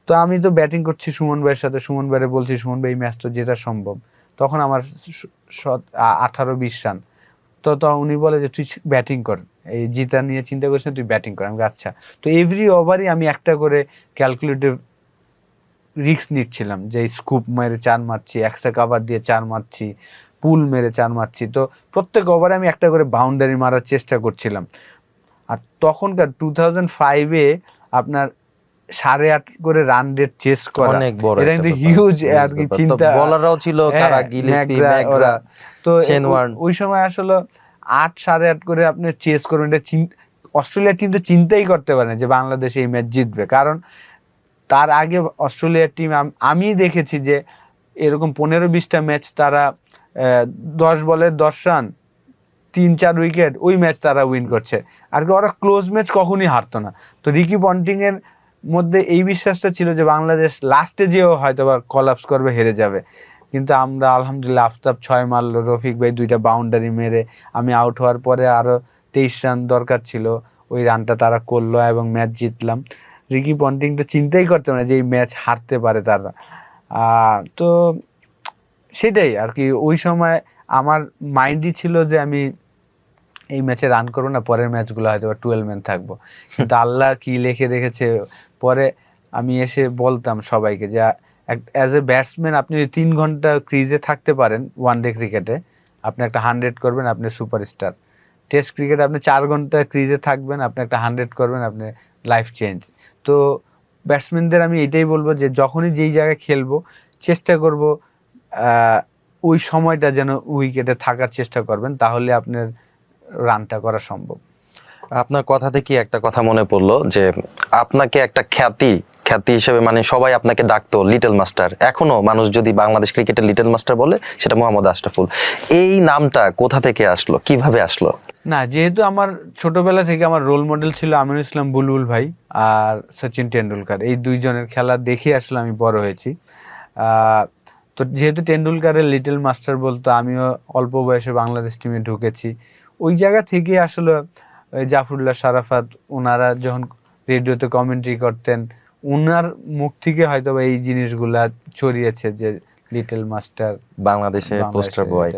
তো আমি তো ব্যাটিং করছি সুমন ভাইয়ের সাথে, সুমন ভাইয়ের বলছি সুমন ভাই এই ম্যাচ তো জেতা সম্ভব। তখন আমার 18-20 রান। তো উনি বলে যে তুই ব্যাটিং কর, এই জিতা নিয়ে চিন্তা করিস না, তুই ব্যাটিং কর। আমি আচ্ছা। তো এভরি ওভারই আমি একটা করে ক্যালকুলেটিভ রিস্ক নিচ্ছিলাম, যে স্কুপ মেরে 4 মারছি, এক্সট্রা কাভার দিয়ে 4 মারছি, পুল মেরে 4 মারছি। তো প্রত্যেক ওভারে আমি একটা করে বাউন্ডারি মারার চেষ্টা করছিলাম। আর তখনকার 2005-এ আপনার 8.5 করে রান রেট চেস করা অনেক বড় এটা একটা কিন্তু ব্যাপার, হিউজ huge আর কি ব্যাপার। তো চিন্তা। বলাররাও ছিল কারা, গিলেস্পি, ম্যাকগ্রা, তো শেন ওয়ার্ন। ওই সময় আসলে 8-8.5 করে আপনি চেস করবেন, এটা অস্ট্রেলিয়ার টিম তো চিন্তাই করতে পারে না যে বাংলাদেশ এই ম্যাচ জিতবে। কারণ তার আগে অস্ট্রেলিয়ার টিম আমি দেখেছি যে এরকম 15-20টা ম্যাচ তারা 10 বলে 10 রান, 3-4 উইকেট, ওই ম্যাচ তারা উইন করছে। আর কি ওরা ক্লোজ ম্যাচ কখনই হারতো না। তো রিকি পন্টিং এর মধ্যে এই বিশ্বাসটা ছিল যে বাংলাদেশ লাস্টে যেও হয়তো বা কলাপস করবে, হেরে যাবে। কিন্তু আমরা আলহামদুলিল্লাহ, আফতাব 6 মারলো, রফিক ভাই 2টা বাউন্ডারি মেরে, আমি আউট হওয়ার পরে আরো 23 রান দরকার ছিল, ওই রানটা তারা করলো এবং ম্যাচ জিতলাম। রিকি পন্টিং তো চিন্তাই করতে না যে এই ম্যাচ হারতে পারে তারা। তো সেটাই আর কি, ওই সময় আমার মাইন্ডই ছিল যে আমি এই ম্যাচে রান করবো না, পরের ম্যাচগুলো হয়তো 12 ম্যান থাকবো। কিন্তু আল্লাহ কি লিখে রেখেছে, পরে আমি এসে বলতাম সবাইকে যে অ্যাজ এ ব্যাটসম্যান আপনি 3 ঘন্টা ক্রিজে থাকতে পারেন ওয়ানডে ক্রিকেটে, আপনি একটা 100 করবেন, আপনি সুপারস্টার। টেস্ট ক্রিকেটে আপনি 4 ঘন্টা ক্রিজে থাকবেন, আপনি একটা 100 করবেন, আপনি লাইফ চেঞ্জ। তো ব্যাটসম্যানদের আমি এটাই বলবো যে যখনই যেই জায়গায় খেলবো চেষ্টা করব ওই সময়টা যেন উইকেটে থাকার চেষ্টা করবেন, তাহলে আপনার রানটা করা সম্ভব। আপনার কথা থেকে একটা কথা মনে পড়লো যে আপনাকে একটা খ্যাতি হিসেবে মানে সবাই আপনাকে ডাকতো লিটল মাস্টার। এখনো মানুষ যদি বাংলাদেশ ক্রিকেটের লিটল মাস্টার বলে সেটা মোহাম্মদ আশরাফুল। এই নামটা কোথা থেকে আসলো, কিভাবে আসলো? না, যেহেতু আমার ছোটবেলা থেকে আমার রোল মডেল ছিল আমিনুল ইসলাম বুলবুল ভাই আর সচিন টেন্ডুলকার, এই দুইজনের খেলা দেখে আসলে আমি বড় হয়েছি। তো যেহেতু টেন্ডুলকারের লিটল মাস্টার বলতো, আমিও অল্প বয়সে বাংলাদেশ টিমে ঢুকেছি। ওই জায়গা থেকে আসলে জাফরুল্লাহ, সারাফাত ওনারা যখন রেডিওতে কমেন্ট্রি করতেন, ওনার মুখ থেকে হয়তো এই জিনিসগুলা ছড়িয়েছে যে লিটল মাস্টার বাংলাদেশের পোস্টার বয়।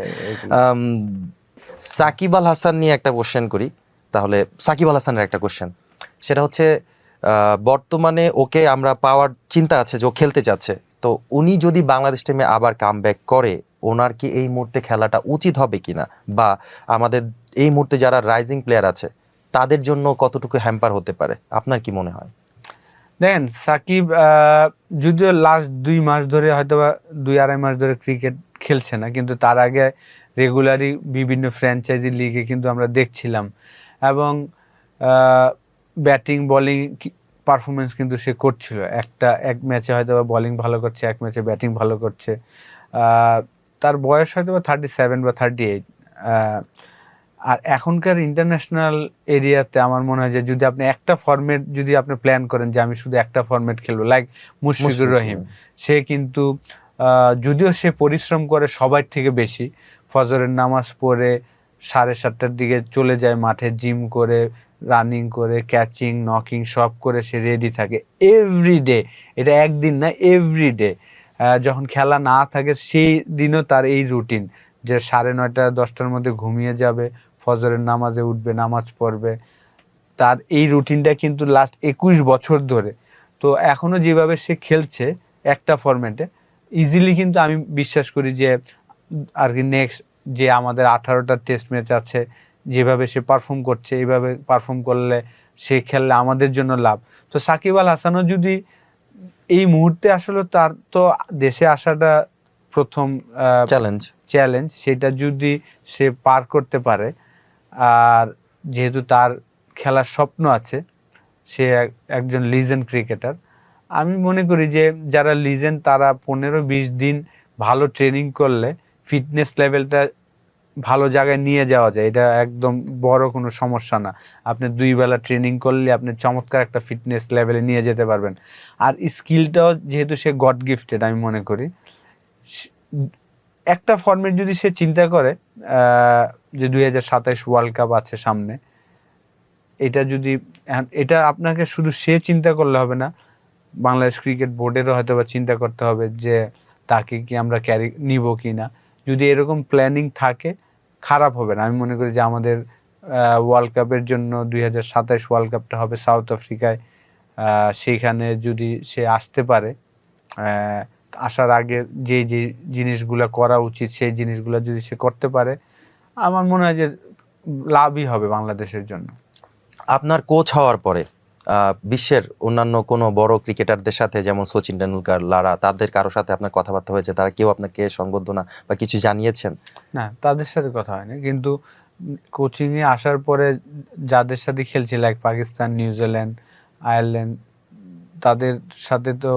সাকিব আল হাসান নিয়ে একটা কোশ্চেন করি তাহলে। সাকিব আল হাসানের একটা কোশ্চেন, সেটা হচ্ছে বর্তমানে ওকে আমরা পাওয়ার চিন্তা আছে যে ও খেলতে যাচ্ছে, তো উনি যদি বাংলাদেশ টিমে আবার কামব্যাক করে, ওনার কি এই মুহূর্তে খেলাটা উচিত হবে কিনা, বা আমাদের এই মুহূর্তে যারা রাইজিং প্লেয়ার আছে তাদের জন্য কতটুকু হ্যাম্পার হতে পারে, আপনার কি মনে হয়? দেখেন, সাকিব যদিও লাস্ট 2 মাস ধরে হয়তো বা 2-2.5 মাস ধরে ক্রিকেট খেলছে না, কিন্তু তার আগে রেগুলারই বিভিন্ন ফ্র্যাঞ্চাইজি লিগে কিন্তু আমরা দেখছিলাম, এবং ব্যাটিং বোলিং পারফরমেন্স কিন্তু সে করছিল। এক ম্যাচে হয়তো বা বোলিং ভালো করছে, এক ম্যাচে ব্যাটিং ভালো করছে। তার বয়স হয়তো বা 37 বা 38। আর এখনকার ইন্টারন্যাশনাল এরিয়াতে আমার মনে হয় যে যদি আপনি একটা ফরম্যাট যদি আপনি প্ল্যান করেন যে আমি শুধু একটা ফরম্যাট খেলবো, লাইক মুশফিকুর রহিম, সে কিন্তু যদিও সে পরিশ্রম করে সবার থেকে বেশি, ফজরের নামাজ পড়ে 7:30টার দিকে চলে যায় মাঠে, জিম করে, রানিং করে, ক্যাচিং, নকিং সব করে সে রেডি থাকে এভরিডে। এটা একদিন না, এভরিডে। যখন খেলা না থাকে সেই দিনও তার এই রুটিন যে 9:30 10টার মধ্যে ঘুমিয়ে যাবে, ফজরের নামাজে উঠবে, নামাজ পড়বে। তার এই রুটিনটা কিন্তু লাস্ট 21 বছর ধরে। তো এখনো যেভাবে সে খেলছে একটা ফরম্যাটে, ইজিলি কিন্তু আমি বিশ্বাস করি যে আর কি নেক্সট যে আমাদের 18টা টেস্ট ম্যাচ আছে, যেভাবে সে পারফর্ম করছে, এইভাবে পারফর্ম করলে, সে খেললে আমাদের জন্য লাভ। তো সাকিব আল হাসানও যদি এই মুহূর্তে আসলে, তার তো দেশে আসাটা প্রথম চ্যালেঞ্জ, সেটা যদি সে পার করতে পারে, আর যেহেতু তার খেলার স্বপ্ন আছে, সে একজন লিজেন্ড ক্রিকেটার, আমি মনে করি যে যারা লিজেন্ড তারা 15-20 দিন ভালো ট্রেনিং করলে, ফিটনেস লেভেলটা ভালো জায়গায় নিয়ে যাওয়া যায়, এটা একদম বড় কোনো সমস্যা না। আপনি 2 বেলা ট্রেনিং করলে আপনি চমৎকার একটা ফিটনেস লেভেলে নিয়ে যেতে পারবেন। আর স্কিলটাও যেহেতু সে গড গিফটেড, আমি মনে করি একটা ফর্মেট যদি সে চিন্তা করে যে 2027 ওয়ার্ল্ড কাপ আছে সামনে, এটা যদি এটা আপনাকে শুধু সে চিন্তা করলে হবে না, বাংলাদেশ ক্রিকেট বোর্ডেরও হয়তো বা চিন্তা করতে হবে যে তাকে কি আমরা ক্যারি নিব কি না। যদি এরকম প্ল্যানিং থাকে, খারাপ হবে না। আমি মনে করি যে আমাদের ওয়ার্ল্ড কাপের জন্য 2027 ওয়ার্ল্ড কাপটা হবে সাউথ আফ্রিকায়। সেইখানে যদি সে আসতে পারে, আসার আগে যে যে জিনিসগুলো করা উচিত সেই জিনিসগুলো যদি সে করতে পারে, আমার মনে হয় যে লাভই হবে বাংলাদেশের জন্য। আপনার কোচ হওয়ার পরে বিশ্বের অন্যান্য কোনো বড় ক্রিকেটারদের সাথে, যেমন সচিন টেন্ডুলকার, লারা, তাদের কারোর সাথে আপনার কথাবার্তা হয়েছে? তারা কেউ আপনাকে সংবর্ধনা বা কিছু জানিয়েছেন? না, তাদের সাথে কথা হয়নি, কিন্তু কোচিংয়ে আসার পরে যাদের সাথে খেলছি, লাইক পাকিস্তান, নিউজিল্যান্ড, আয়ারল্যান্ড, তাদের সাথে তো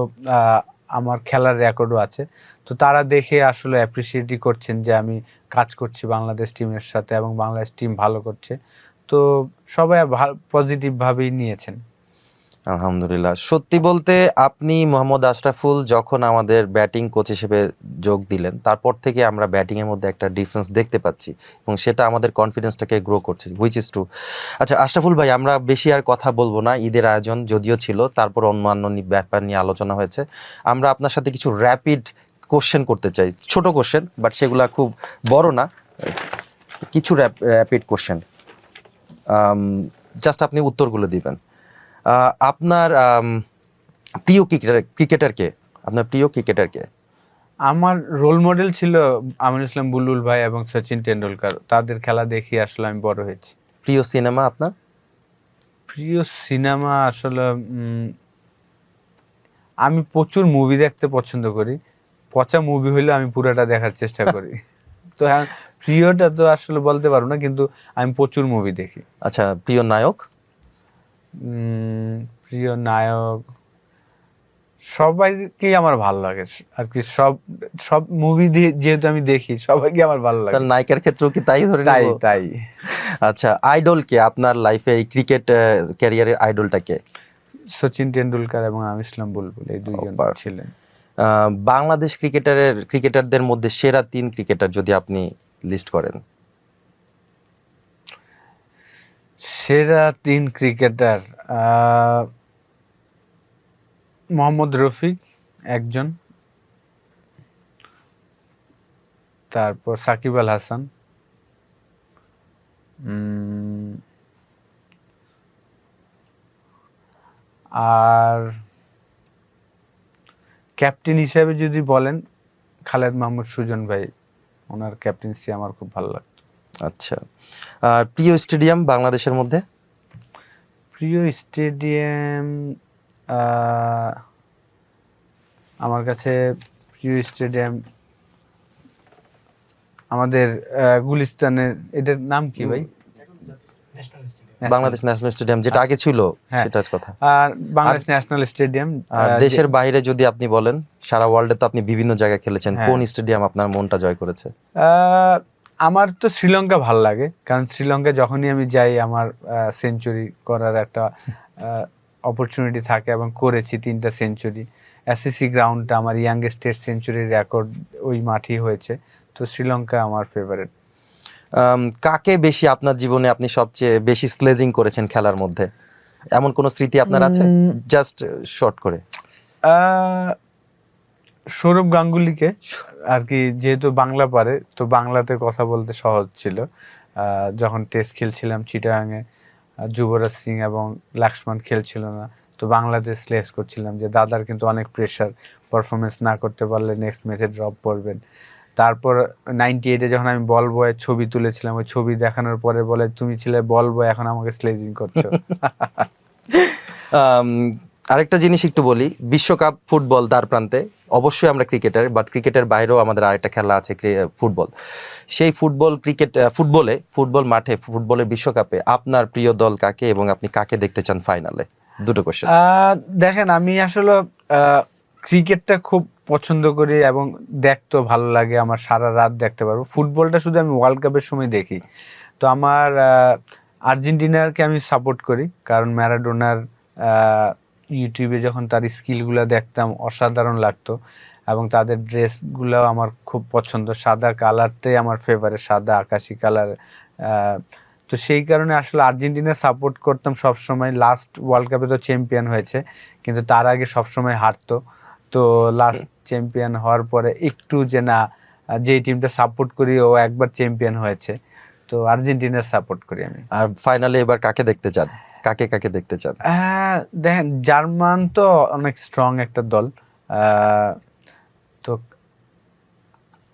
আমার খেলার রেকর্ডও আছে। তো তারা দেখে আসলে অ্যাপ্রিসিয়েটই করছেন যে আমি কাজ করছি বাংলাদেশ টিমের সাথে এবং বাংলাদেশ টিম ভালো করছে। তো সবাই পজিটিভভাবেই নিয়েছেন। আলহামদুলিল্লাহ। সত্যি বলতে আপনি মোহাম্মদ আশরাফুল যখন আমাদের ব্যাটিং কোচ হিসেবে যোগ দিলেন, তারপর থেকে আমরা ব্যাটিংয়ের মধ্যে একটা ডিফারেন্স দেখতে পাচ্ছি এবং সেটা আমাদের কনফিডেন্সটাকে গ্রো করছে, হুইচ ইজ ট্রু। আচ্ছা আশরাফুল ভাই, আমরা বেশি আর কথা বলবো না, ঈদের আয়োজন যদিও ছিল, তারপর অন্যান্য ব্যাপার নিয়ে আলোচনা হয়েছে। আমরা আপনার সাথে কিছু র্যাপিড কোশ্চেন করতে চাই, ছোট কোশ্চেন, বাট সেগুলা খুব বড় না, কিছু র্যাপিড কোশ্চেন, জাস্ট আপনি উত্তরগুলো দিবেন। আপনার প্রিয় ক্রিকেটার কে? আপনার প্রিয় ক্রিকেটার কে? আমার রোল মডেল ছিল আমিনুল ইসলাম বুলবুল ভাই এবং সচিন টেন্ডুলকার। তাদের খেলা দেখি আসলে আমি বড় হয়েছি। প্রিয় সিনেমা আপনার? প্রিয় সিনেমা আসলে আমি প্রচুর মুভি দেখতে পছন্দ করি। পচা মুভি হইলে আমি পুরোটা দেখার চেষ্টা করি। তো হ্যাঁ, প্রিয়টা তো আসলে বলতে পারবো না, কিন্তু আমি প্রচুর মুভি দেখি। আচ্ছা, প্রিয় নায়ক? প্রিয় নায়ক সবাইকেই আমার ভালো লাগে আর কি। সব সব মুভি যেহেতু আমি দেখি, সবাইকে আমার ভালো লাগে। তার নায়িকার ক্ষেত্রেও কি তাই ধরে তাই নেব? তাই আচ্ছা, আইডল কে আপনার লাইফে, এই ক্রিকেট ক্যারিয়ারের আইডলটা কে? সচিন টেন্ডুলকার এবং আমিনুল ইসলাম বুলবুল, এই দুইজন ছিলেন। বাংলাদেশ ক্রিকেটারদের মধ্যে সেরা 3 ক্রিকেটার যদি আপনি লিস্ট করেন। সেরা 3 ক্রিকেটার, মোহাম্মদ রফিক একজন, তারপর সাকিব আল হাসান, আর ক্যাপ্টেন হিসেবে যদি বলেন খালেদ মাহমুদ সুজন ভাই, ওনার ক্যাপ্টেন্সি আমার খুব ভালো লাগতো। আচ্ছা, আর প্রিয় স্টেডিয়াম বাংলাদেশের মধ্যে? প্রিয় স্টেডিয়াম আমার কাছে প্রিয় স্টেডিয়াম আমাদের গুলিস্তানের, এটার নাম কি ভাই? বাংলাদেশ ন্যাশনাল স্টেডিয়াম, যেটা আগে ছিল সেটার কথা। আর বাংলাদেশ ন্যাশনাল স্টেডিয়াম। আর দেশের বাইরে যদি আপনি বলেন, সারা ওয়ার্ল্ডে তো আপনি বিভিন্ন জায়গায় খেলেছেন, কোন স্টেডিয়াম আপনার মনটা জয় করেছে? আমার তো শ্রীলঙ্কা ভাল লাগে, কারণ শ্রীলঙ্কা যখনই আমি যাই আমার সেঞ্চুরি করার একটা অপরচুনিটি থাকে এবং করেছি 3টা সেঞ্চুরি। এসসিসি গ্রাউন্ডটা আমার ইয়াংগেস্ট টেস্ট সেঞ্চুরির রেকর্ড ওই মাঠেই হয়েছে। তো শ্রীলঙ্কা আমার ফেভারিট। কাকে বেশি আপনার জীবনে আপনি সবচেয়ে বেশি স্লেজিং করেছেন খেলার মধ্যে? এমন কোন স্মৃতি আপনার আছে? জাস্ট শর্ট করে। সৌরভ গাঙ্গুলিকে আর কি, যেহেতু বাংলা পারে তো বাংলাতে কথা বলতে সহজ ছিল। যখন টেস্ট খেলছিলাম চিটাগাংয়ে, যুবরাজ সিং এবং লক্ষ্মণ খেলছিল না, তো বাংলাতে স্লেজ করছিলাম যে দাদার কিন্তু অনেক প্রেশার, পারফরমেন্স না করতে পারলে নেক্সট ম্যাচে ড্রপ করবেন। তারপর 98-এ যখন আমি বল বয়ের ছবি তুলেছিলাম, ওই ছবি দেখানোর পরে বলে তুমি ছিলে বল বয়, এখন আমাকে স্লেজিং করছো। আরেকটা জিনিস একটু বলি, বিশ্বকাপ ফুটবল দ্বার প্রান্তে, অবশ্যই আমরা ক্রিকেটার, বাট ক্রিকেটের বাইরেও আমাদের আরেকটা খেলা আছে ফুটবল। সেই ফুটবল মাঠে, ফুটবলের বিশ্বকাপে আপনার প্রিয় দল কাকে এবং আপনি কাকে দেখতে চান ফাইনালে? দুটো কোশ্চেন। দেখেন, আমি আসলে ক্রিকেটটা খুব পছন্দ করি এবং দেখতেও ভালো লাগে, আমার সারা রাত দেখতে পারবো। ফুটবলটা শুধু আমি ওয়ার্ল্ড কাপের সময় দেখি। তো আমার আর্জেন্টিনাকে আমি সাপোর্ট করি, কারণ ম্যারাডোনার ইউটিউবে যখন তার স্কিলগুলো দেখতাম অসাধারণ লাগতো, এবং তাদের ড্রেসগুলো আমার খুব পছন্দ, সাদা কালারটাই আমার ফেভারিট, সাদা আকাশি কালার। তো সেই কারণে আসলে আর্জেন্টিনা সাপোর্ট করতাম সব সময়। লাস্ট ওয়ার্ল্ড কাপে তো চ্যাম্পিয়ন হয়েছে, কিন্তু তার আগে সব সময় হারতো। তো লাস্ট চ্যাম্পিয়ন হওয়ার পরে একটু যে না, যেই টিমটা সাপোর্ট করি ও একবার চ্যাম্পিয়ন হয়েছে, তো আর্জেন্টিনার সাপোর্ট করি আমি। আর ফাইনালে এবার কাকে দেখতে চান, কাকে কাকে দেখতে চান? দেখেন, জার্মান তো অনেক স্ট্রং একটা দল, তো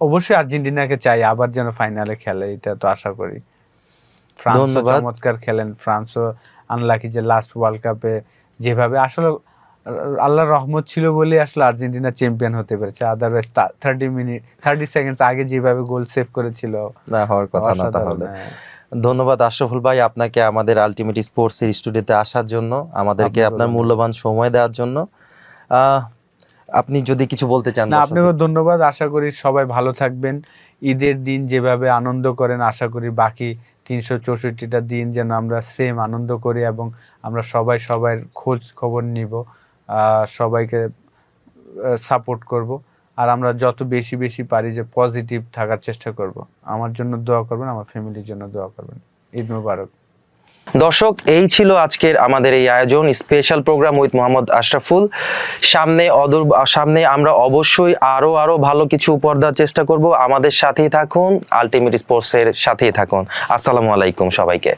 অবশ্যই আর্জেন্টিনাকে চাই আবার যেন ফাইনালে খেলে, এটা তো আশা করি। ফ্রান্সও চমৎকার খেলেন, ফ্রান্সও আনলাকি যে লাস্ট ওয়ার্ল্ড কাপে যেভাবে, আসলে আল্লাহর রহমত ছিল বলে আসলে আর্জেন্টিনা চ্যাম্পিয়ন হতে পেরেছে, আদারওয়াইজ 30 সেকেন্ড আগে যেভাবে গোল সেভ করেছিল, না হওয়ার কথা না। তাহলে ধন্যবাদ আশরাফুল ভাই আপনাকে আমাদের আলটিমেট স্পোর্টস এর স্টুডিওতে আসার জন্য, আমাদেরকে আপনার মূল্যবান সময় দেওয়ার জন্য। আপনি যদি কিছু বলতে চান। না, আপনাকেও ধন্যবাদ। আশা করি সবাই ভালো থাকবেন। ঈদের দিন যেভাবে আনন্দ করেন, আশা করি বাকি 364টা দিন যেন আমরা সেম আনন্দ করি, এবং আমরা সবাই সবার খোঁজ খবর নিব, সবাইকে সাপোর্ট করব, আর আমরা যত বেশি বেশি পারি যে পজিটিভ থাকার চেষ্টা করব। আমার জন্য দোয়া করবেন, আমার ফ্যামিলির জন্য দোয়া করবেন। ঈদ মুবারক। দর্শক, এই ছিল আজকের আমাদের এই আয়োজন, special programme with Mohammad Ashraful. সামনে আমরা অবশ্যই আরো ভালো কিছু উপহার দেওয়ার চেষ্টা করব। আমাদের সাথেই থাকুন, আলটিমেট স্পোর্টস এর সাথেই থাকুন। আসসালামু আলাইকুম সবাইকে।